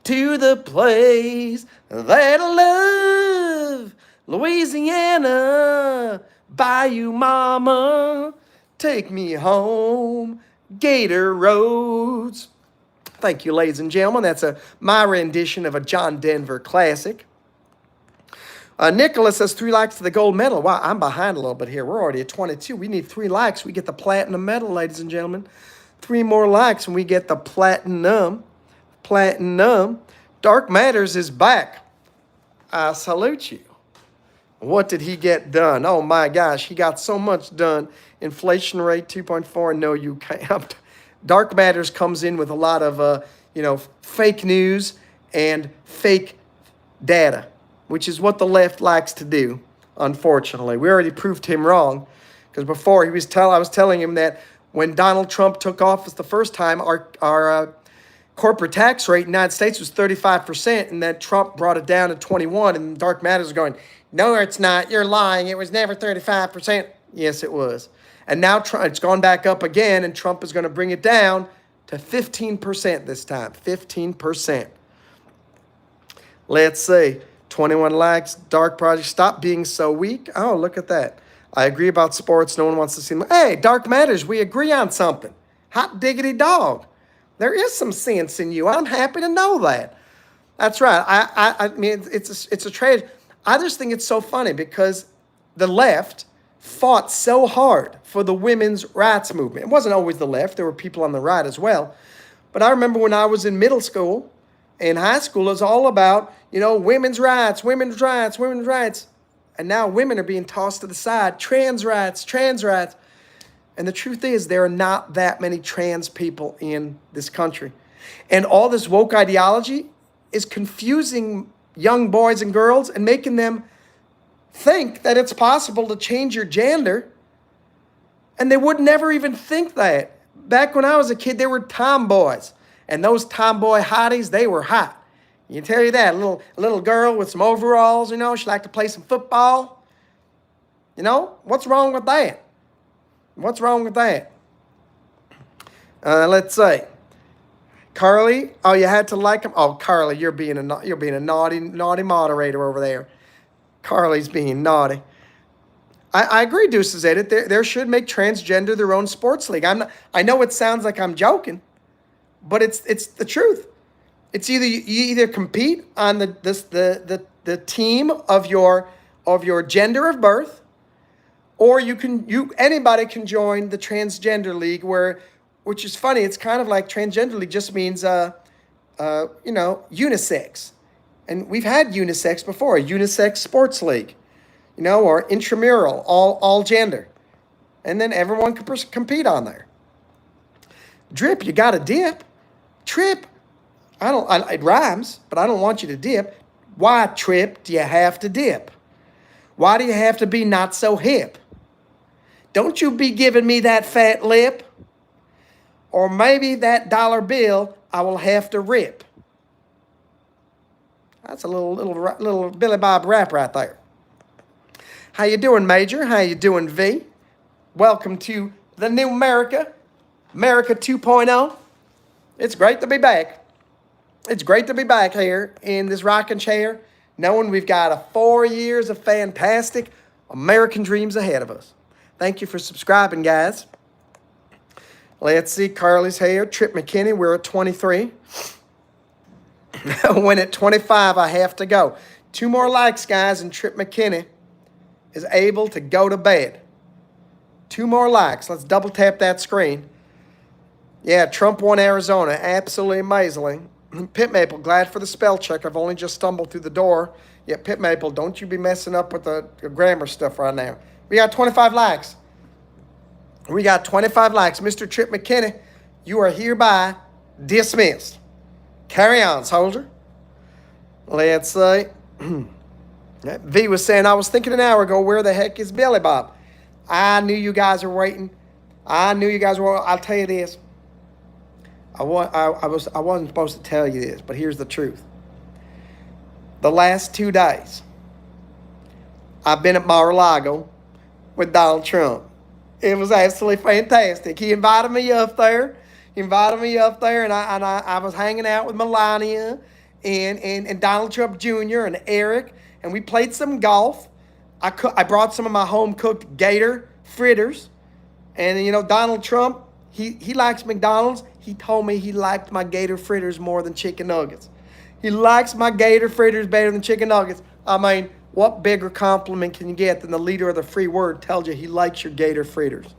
to the place that I love, Louisiana. Bayou Mama, take me home, Gator roads. Thank you, ladies and gentlemen. That's my rendition of a John Denver classic. Nicholas says 3 likes to the gold medal. Wow, I'm behind a little bit here. We're already at 22. We need 3 likes. We get the platinum medal, ladies and gentlemen. 3 more likes and we get the platinum. Platinum. Dark Matters is back. I salute you. What did he get done? Oh my gosh, he got so much done. Inflation rate 2.4. No, you can't. Dark Matters comes in with a lot of fake news and fake data, which is what the left likes to do, unfortunately. We already proved him wrong, because before I was telling him that when Donald Trump took office the first time, our corporate tax rate in the United States was 35%, and that Trump brought it down to 21%, and Dark Matter's was going, no, it's not. You're lying. It was never 35%. Yes, it was. And now it's gone back up again, and Trump is going to bring it down to 15% this time. 15%. Let's see. 21 likes. Dark Project. Stop being so weak. Oh, look at that. I agree about sports. No one wants to see them. Hey, Dark Matters, we agree on something. Hot diggity dog. There is some sense in you. I'm happy to know that. That's right. I mean, it's a tragedy. I just think it's so funny because the left fought so hard for the women's rights movement. It wasn't always the left. There were people on the right as well. But I remember when I was in middle school and high school, it was all about, women's rights, women's rights, women's rights. And now women are being tossed to the side. Trans rights, trans rights. And the truth is, there are not that many trans people in this country. And all this woke ideology is confusing young boys and girls and making them think that it's possible to change your gender. And they would never even think that. Back when I was a kid, there were tomboys. And those tomboy hotties, they were hot. I can tell you that. A little girl with some overalls, she liked to play some football. What's wrong with that? What's wrong with that? Let's see. Carly, oh, you had to like him? Oh, Carly, you're being a naughty moderator over there. Carly's being naughty. I agree, Deuces Edit. There should make transgender their own sports league. I know it sounds like I'm joking, but it's the truth. It's you either compete on the team of your gender of birth, or anybody can join the transgender league, which is funny. It's kind of like transgender league just means unisex, and we've had unisex before, a unisex sports league, or intramural, all gender, and then everyone can compete on there. Drip, you got to dip. Trip, it rhymes, but I don't want you to dip. Why, Trip, do you have to dip? Why do you have to be not so hip? Don't you be giving me that fat lip, or maybe that dollar bill I will have to rip. That's a little Billy Bob rap right there. How you doing, Major? How you doing, V? Welcome to the new America 2.0. It's great to be back. It's great to be back here in this rocking chair, knowing we've got 4 years of fantastic American dreams ahead of us. Thank you for subscribing, guys. Let's see, Carly's here. Trip McKinney, we're at 23. When at 25, I have to go. 2 more likes, guys, and Trip McKinney is able to go to bed. 2 more likes. Let's double tap that screen. Yeah, Trump won Arizona. Absolutely amazing. Pit Maple, glad for the spell check. I've only just stumbled through the door. Yeah, Pit Maple, don't you be messing up with the grammar stuff right now. We got 25 likes. We got 25 likes. Mr. Trip McKinney, you are hereby dismissed. Carry on, soldier. Let's see. V was saying, I was thinking an hour ago, where the heck is Billy Bob? I knew you guys were waiting. I knew you guys were. I'll tell you this. I wasn't supposed to tell you this, but here's the truth. The last 2 days, I've been at Mar-a-Lago with Donald Trump. It was absolutely fantastic. He invited me up there. And I was hanging out with Melania and Donald Trump Jr. and Eric, and we played some golf. I brought some of my home-cooked Gator Fritters. And, Donald Trump, he likes McDonald's. He told me he liked my Gator Fritters more than chicken nuggets. He likes my Gator Fritters better than chicken nuggets. I mean, what bigger compliment can you get than the leader of the free word tells you he likes your Gator Fritters?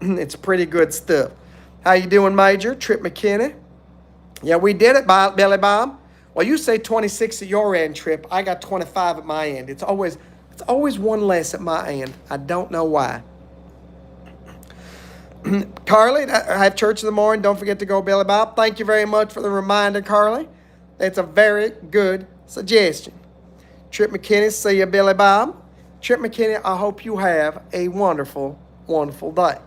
It's pretty good stuff. How you doing, Major? Trip McKinney? Yeah, we did it, Billy Bob. Well, you say 26 at your end, Trip. I got 25 at my end. It's always one less at my end. I don't know why. Carly, I have church in the morning. Don't forget to go, Billy Bob. Thank you very much for the reminder, Carly. That's a very good suggestion. Trip McKenna, see you, Billy Bob. Trip McKenna, I hope you have a wonderful, wonderful day.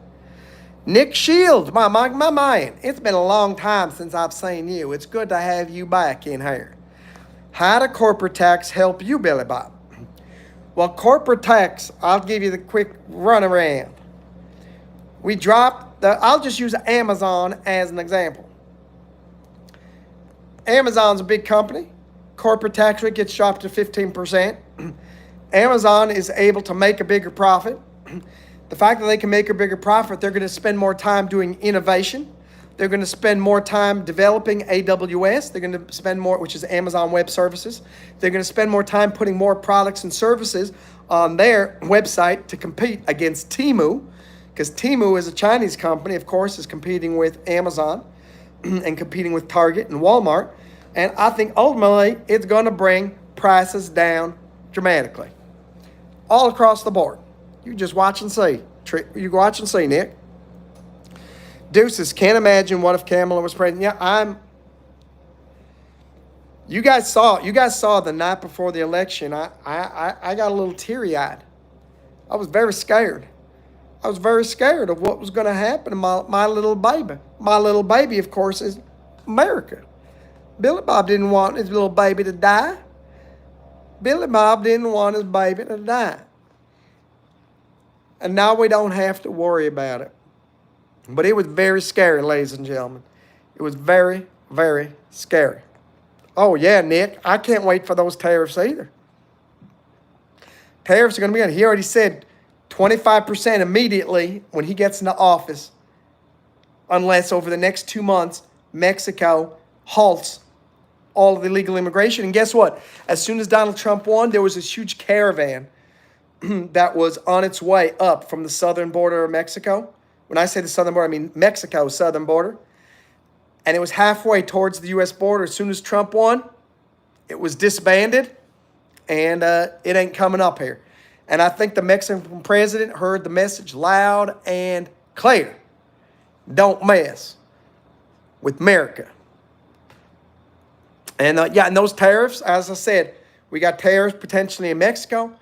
Nick Shields, my man, it's been a long time since I've seen you. It's good to have you back in here. How do corporate tax help you, Billy Bob? Well, corporate tax, I'll give you the quick runaround. We dropped I'll just use Amazon as an example. Amazon's a big company. Corporate tax rate gets dropped to 15%. Amazon is able to make a bigger profit. The fact that they can make a bigger profit, they're going to spend more time doing innovation. They're going to spend more time developing AWS. They're going to spend more, which is Amazon Web Services. They're going to spend more time putting more products and services on their website to compete against Temu, because Temu is a Chinese company, of course, is competing with Amazon and competing with Target and Walmart. And I think ultimately it's going to bring prices down dramatically all across the board. You just watch and see. You watch and see, Nick. Deuces, can't imagine what if Kamala was pregnant. Yeah, you guys saw the night before the election. I got a little teary-eyed. I was very scared. I was very scared of what was going to happen to my little baby. My little baby, of course, is America. Billy Bob didn't want his little baby to die. Billy Bob didn't want his baby to die. And now we don't have to worry about it. But it was very scary, ladies and gentlemen. It was very, very scary. Oh, yeah, Nick, I can't wait for those tariffs either. Tariffs are going to be on. He already said 25% immediately when he gets into office, unless over the next 2 months, Mexico halts all of the illegal immigration. And guess what? As soon as Donald Trump won, there was this huge caravan that was on its way up from the southern border of Mexico. When I say the southern border, I mean Mexico's southern border. And it was halfway towards the U.S. border. As soon as Trump won, it was disbanded, and it ain't coming up here. And I think the Mexican president heard the message loud and clear. Don't mess with America. And and those tariffs, as I said, we got tariffs potentially in Mexico,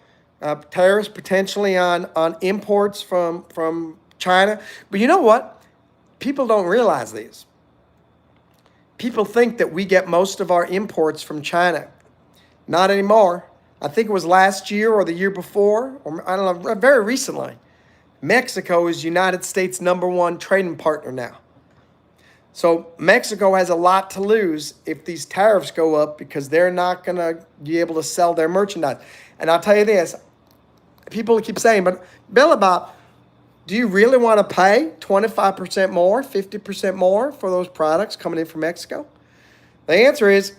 tariffs potentially on imports from China. But you know what? People don't realize this. People think that we get most of our imports from China. Not anymore. I think it was last year or the year before, or I don't know, very recently. Mexico is United States' #1 trading partner now. So Mexico has a lot to lose if these tariffs go up, because they're not going to be able to sell their merchandise. And I'll tell you this, people keep saying, but Billy Bob, do you really want to pay 25% more, 50% more for those products coming in from Mexico? The answer is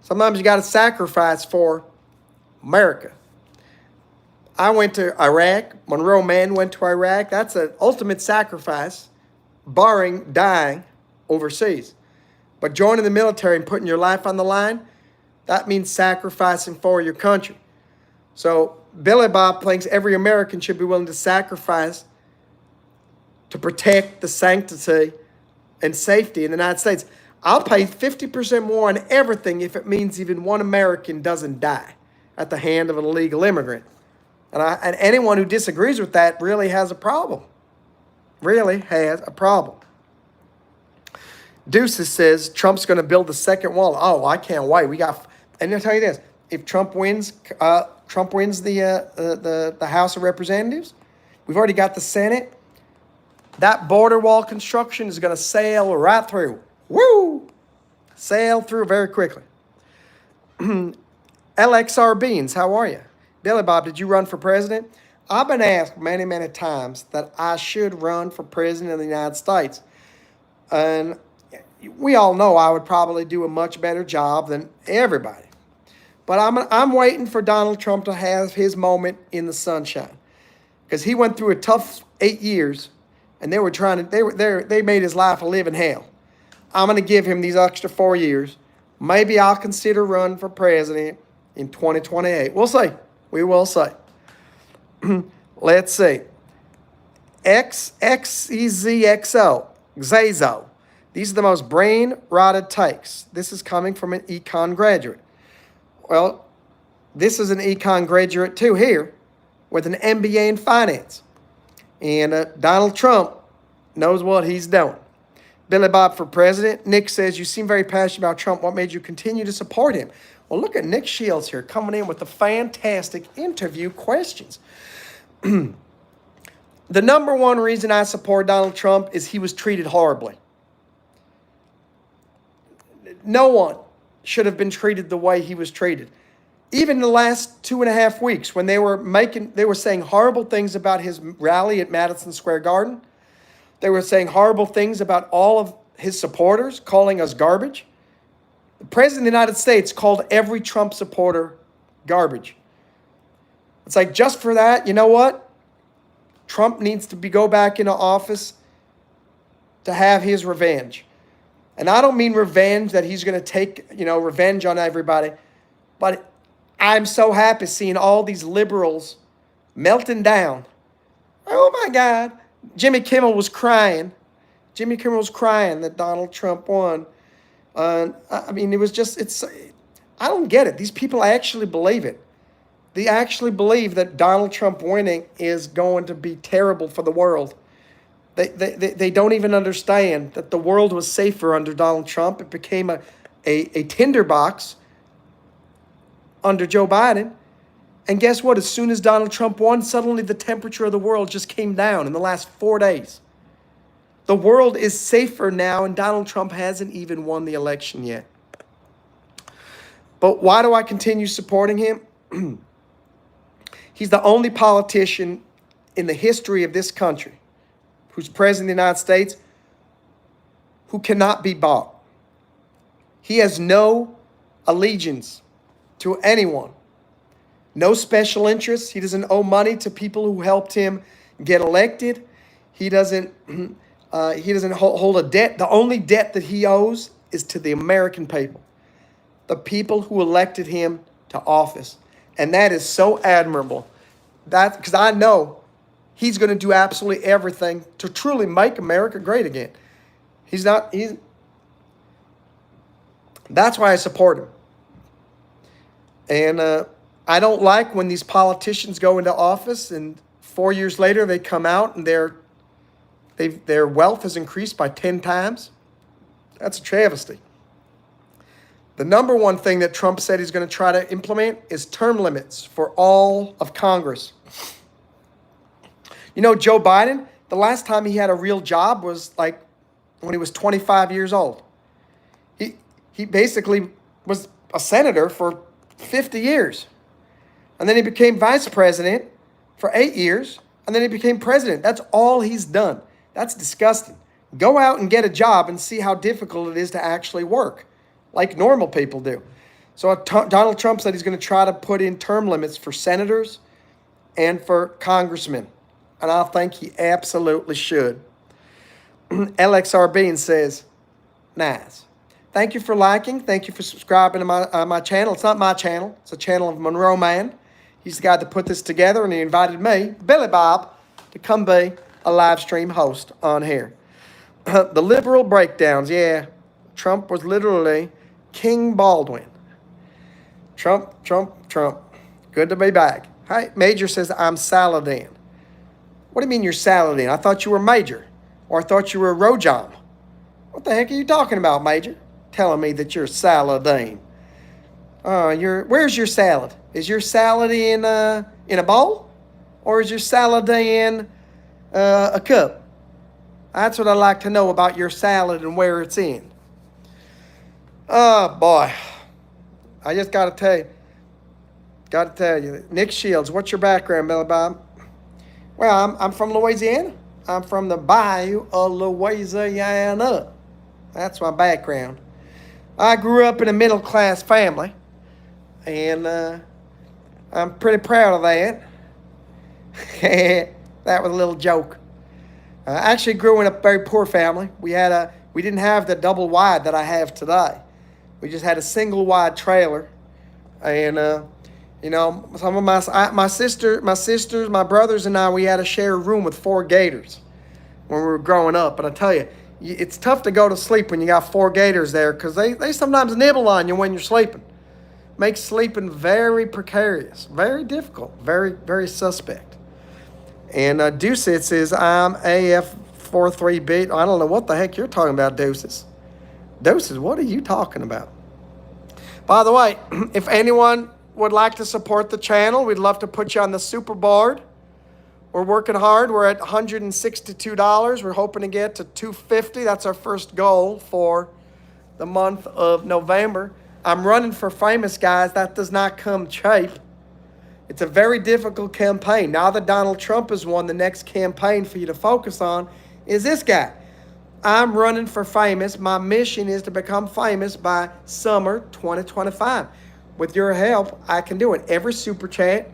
sometimes you got to sacrifice for America. I went to Iraq. Monroe Mann went to Iraq. That's an ultimate sacrifice, barring dying overseas. But joining the military and putting your life on the line, that means sacrificing for your country. So Billy Bob thinks every American should be willing to sacrifice to protect the sanctity and safety in the United States. I'll pay 50% more on everything if it means even one American doesn't die at the hand of an illegal immigrant. And anyone who disagrees with that really has a problem. Really has a problem. Deuces says Trump's going to build the second wall. Oh, I can't wait. And I'll tell you this: if Trump wins the House of Representatives, we've already got the Senate. That border wall construction is going to sail right through. Woo! Sail through very quickly. LXR Beans, how are you? Billy Bob, did you run for president? I've been asked many, many times that I should run for president of the United States. And we all know I would probably do a much better job than everybody. But I'm waiting for Donald Trump to have his moment in the sunshine, because he went through a tough 8 years, and they made his life a living hell. I'm going to give him these extra 4 years. Maybe I'll consider running for president in 2028. We'll see. We will see. Let's see. XEZXO, XAZO. These are the most brain-rotted takes. This is coming from an econ graduate. Well, this is an econ graduate too here with an MBA in finance. And Donald Trump knows what he's doing. Billy Bob for president. Nick says, you seem very passionate about Trump. What made you continue to support him? Well, look at Nick Shields here coming in with the fantastic interview questions. The number one reason I support Donald Trump is he was treated horribly. No one should have been treated the way he was treated. Even the last 2.5 weeks when they were saying horrible things about his rally at Madison Square Garden. They were saying horrible things about all of his supporters, calling us garbage. The President of the United States called every Trump supporter garbage. It's like, just for that, you know what? Trump needs to go back into office to have his revenge. And I don't mean revenge that he's going to take, revenge on everybody. But I'm so happy seeing all these liberals melting down. Oh, my God. Jimmy Kimmel was crying. Jimmy Kimmel was crying that Donald Trump won. I mean, it was just, I don't get it. These people actually believe it. They actually believe that Donald Trump winning is going to be terrible for the world. They don't even understand that the world was safer under Donald Trump. It became a tinderbox under Joe Biden. And guess what? As soon as Donald Trump won, suddenly the temperature of the world just came down in the last 4 days. The world is safer now, and Donald Trump hasn't even won the election yet. But why do I continue supporting him? He's the only politician in the history of this country who's president of the United States who cannot be bought. He has no allegiance to anyone, no special interests. He doesn't owe money to people who helped him get elected. He doesn't hold a debt. The only debt that he owes is to the American people, the people who elected him to office. And that is so admirable. That's because I know he's going to do absolutely everything to truly make America great again. That's why I support him. And I don't like when these politicians go into office and 4 years later they come out and their wealth has increased by 10 times. That's a travesty. The number one thing that Trump said he's going to try to implement is term limits for all of Congress. Joe Biden, the last time he had a real job was like when he was 25 years old. He basically was a senator for 50 years. And then he became vice president for 8 years. And then he became president. That's all he's done. That's disgusting. Go out and get a job and see how difficult it is to actually work, like normal people do. So Donald Trump said he's going to try to put in term limits for senators and for congressmen. And I think he absolutely should. LXRB says, nice. Thank you for liking. Thank you for subscribing to my channel. It's not my channel. It's a channel of Monroe Mann. He's the guy that put this together, and he invited me, Billy Bob, to come be a live stream host on here. The liberal breakdowns. Yeah, Trump was literally King Baldwin. Trump. Good to be back. Hi, Major says, I'm Saladine. What do you mean you're Saladine? I thought you were Major. Or I thought you were Rojam. What the heck are you talking about, Major? Telling me that you're Saladine. Where's your salad? Is your salad in a bowl? Or is your salad in a cup? That's what I'd like to know about your salad and where it's in. Oh, boy. I just got to tell you. Nick Shields, what's your background, Billy Bob? Well, I'm from Louisiana. I'm from the Bayou of Louisiana. That's my background. I grew up in a middle-class family, and I'm pretty proud of that. That was a little joke. I actually grew in a very poor family. We didn't have the double wide that I have today. We just had a single wide trailer, and You know, some of my sisters, my brothers, and I, we had to share a room with 4 gators when we were growing up. But I tell you, it's tough to go to sleep when you got 4 gators there because they sometimes nibble on you when you're sleeping. Makes sleeping very precarious, very difficult, very, very suspect. And Deuces says, I'm AF43B. I don't know what the heck you're talking about, Deuces. Deuces, what are you talking about? By the way, if anyone would like to support the channel, we'd love to put you on the super board. We're working hard. We're at $162. We're hoping to get to $250. That's our first goal for the month of November. I'm running for famous, guys. That does not come cheap. It's a very difficult campaign. Now that Donald Trump has won, the next campaign for you to focus on is this guy. I'm running for famous. My mission is to become famous by summer 2025. With your help, I can do it. Every super chat,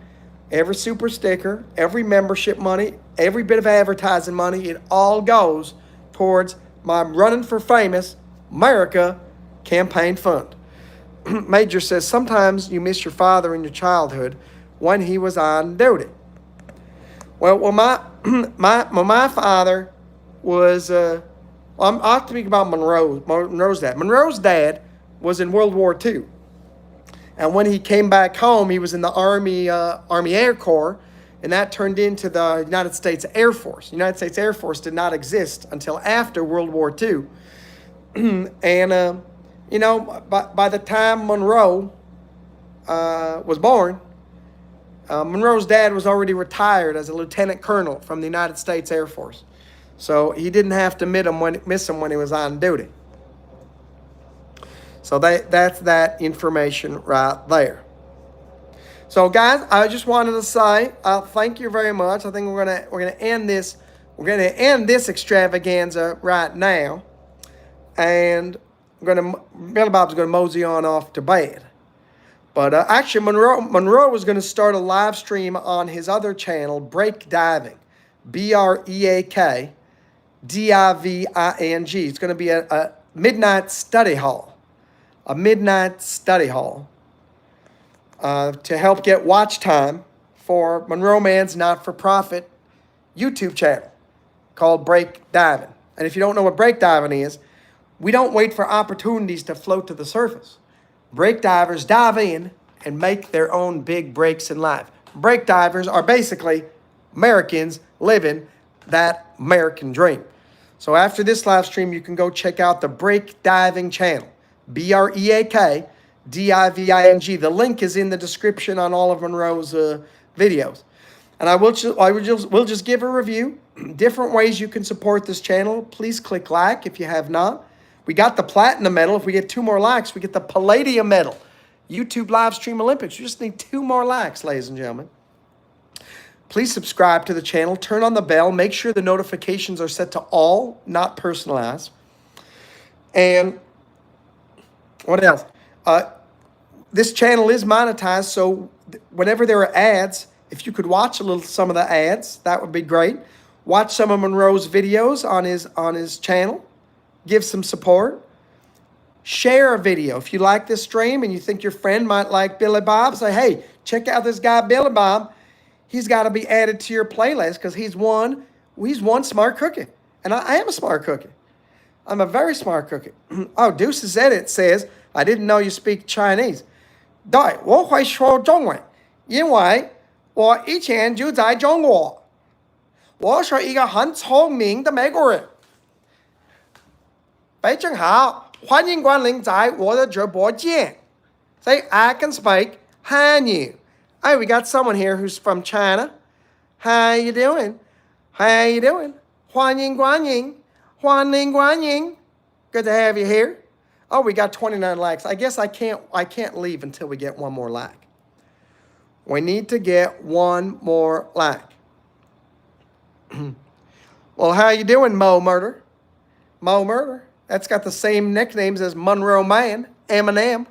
every super sticker, every membership money, every bit of advertising money, it all goes towards my Running for Famous America campaign fund. Major says, sometimes you miss your father in your childhood when he was on duty. Well, my father was, I'll speak about Monroe's dad. Monroe's dad was in World War II. And when he came back home, he was in the Army Air Corps, and that turned into the United States Air Force. The United States Air Force did not exist until after World War II. And, you know, by the time Monroe was born, Monroe's dad was already retired as a lieutenant colonel from the United States Air Force. So he didn't have to miss him when he was on duty. So that's that information right there. So guys, I just wanted to say thank you very much. I think we're gonna end this extravaganza right now, and Billy Bob's gonna mosey on off to bed. But actually, Monroe was gonna start a live stream on his other channel, Break Diving, BREAK DIVING. It's gonna be a midnight study hall. A midnight study hall to help get watch time for Monroe Mann's not-for-profit YouTube channel called Break Diving. And if you don't know what break diving is, we don't wait for opportunities to float to the surface. Break divers dive in and make their own big breaks in life. Break divers are basically Americans living that American dream. So after this live stream, you can go check out the Break Diving channel. BREAK DIVING. The link is in the description on all of Monroe's videos. And we'll just give a review. Different ways you can support this channel. Please click like if you have not. We got the platinum medal. If we get 2 more likes, we get the palladium medal. YouTube live stream Olympics. You just need 2 more likes, ladies and gentlemen. Please subscribe to the channel. Turn on the bell. Make sure the notifications are set to all, not personalized. And what else? This channel is monetized, so whenever there are ads, if you could watch some of the ads, that would be great. Watch some of Monroe's videos on his channel. Give some support. Share a video. If you like this stream and you think your friend might like Billy Bob, say, hey, check out this guy Billy Bob. He's got to be added to your playlist because he's one smart cookie. And I am a smart cookie. I'm a very smart cookie. Oh, Deuce's Edit says, I didn't know you speak Chinese. 对，我会说中文，因为我以前就在中国。我是一个很聪明的美国人。非常好，欢迎光临在我的直播间。Say, I can speak Hanyu. Hey, we got someone here who's from China. How you doing? How you doing? 欢迎光临，欢迎光临。Good to have you here. Oh, we got 29 likes. I guess I can't leave until we get 1 more like. We need to get 1 more like. Well, how you doing, Mo Murder? Mo Murder. That's got the same nicknames as Monroe Mann, Eminem.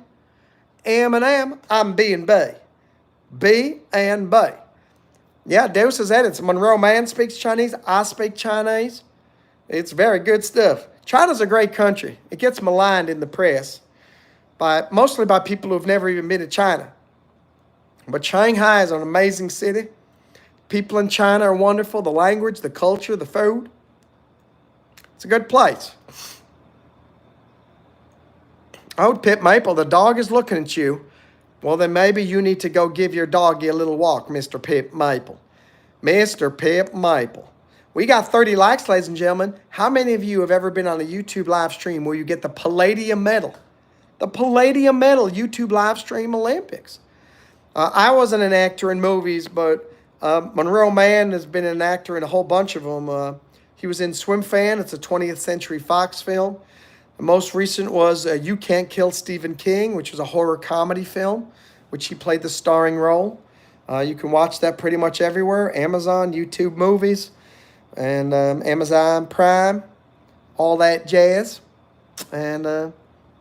Eminem, I'm B and B. B and B. Yeah, Deuce's Edits. Monroe Mann speaks Chinese. I speak Chinese. It's very good stuff. China's a great country. It gets maligned in the press, mostly by people who've never even been to China. But Shanghai is an amazing city. People in China are wonderful. The language, the culture, the food. It's a good place. Oh, Pip Maple, the dog is looking at you. Well, then maybe you need to go give your doggy a little walk, Mr. Pip Maple. Mr. Pip Maple. We got 30 likes, ladies and gentlemen. How many of you have ever been on a YouTube live stream where you get the Palladium medal? The Palladium medal YouTube live stream Olympics. I wasn't an actor in movies, but Monroe Mann has been an actor in a whole bunch of them. He was in Swim Fan. It's a 20th Century Fox film. The most recent was You Can't Kill Stephen King, which was a horror comedy film, which he played the starring role. You can watch that pretty much everywhere. Amazon, YouTube Movies, and Amazon Prime, all that jazz. And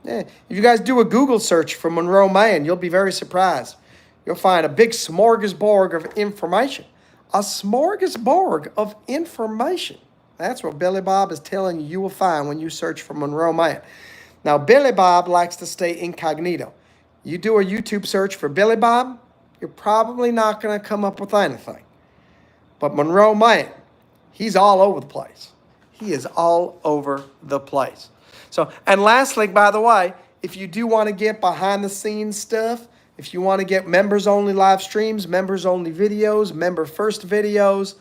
yeah, if you guys do a Google search for Monroe Mann, you'll be very surprised. You'll find a big smorgasbord of information. A smorgasbord of information. That's what Billy Bob is telling you you will find when you search for Monroe Mann. Now, Billy Bob likes to stay incognito. You do a YouTube search for Billy Bob, you're probably not going to come up with anything. But Monroe Mann, he's all over the place. He is all over the place. So, and lastly, by the way, if you do want to get behind the scenes stuff, if you want to get members only live streams, members only videos, member first videos,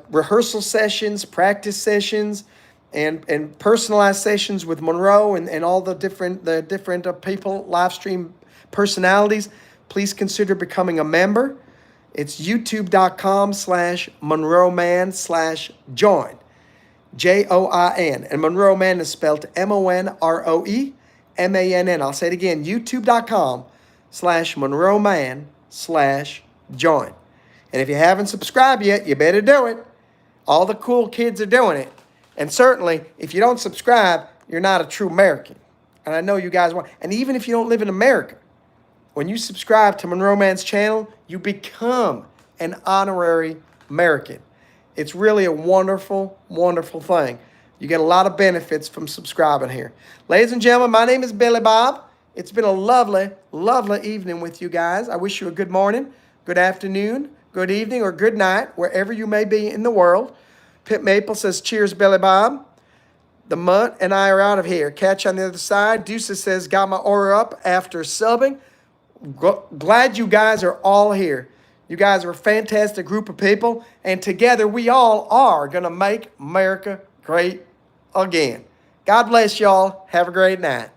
rehearsal sessions, practice sessions, and personalized sessions with Monroe and all the different people, live stream personalities, please consider becoming a member. It's youtube.com/MonroeMann/join. JOIN. And Monroe Mann is spelled MONROEMANN. I'll say it again, youtube.com/MonroeMann/join. And if you haven't subscribed yet, you better do it. All the cool kids are doing it. And certainly, if you don't subscribe, you're not a true American. And I know you guys want. And even if you don't live in America, when you subscribe to Monroe Mann's channel, you become an honorary American. It's really a wonderful, wonderful thing. You get a lot of benefits from subscribing here. Ladies and gentlemen, my name is Billy Bob. It's been a lovely, lovely evening with you guys. I wish you a good morning, good afternoon, good evening, or good night, wherever you may be in the world. Pip Maple says, cheers, Billy Bob. The Mutt and I are out of here. Catch you on the other side. Deuces says, got my order up after subbing. Glad you guys are all here. You guys are a fantastic group of people, and together we all are going to make America great again. God bless y'all. Have a great night.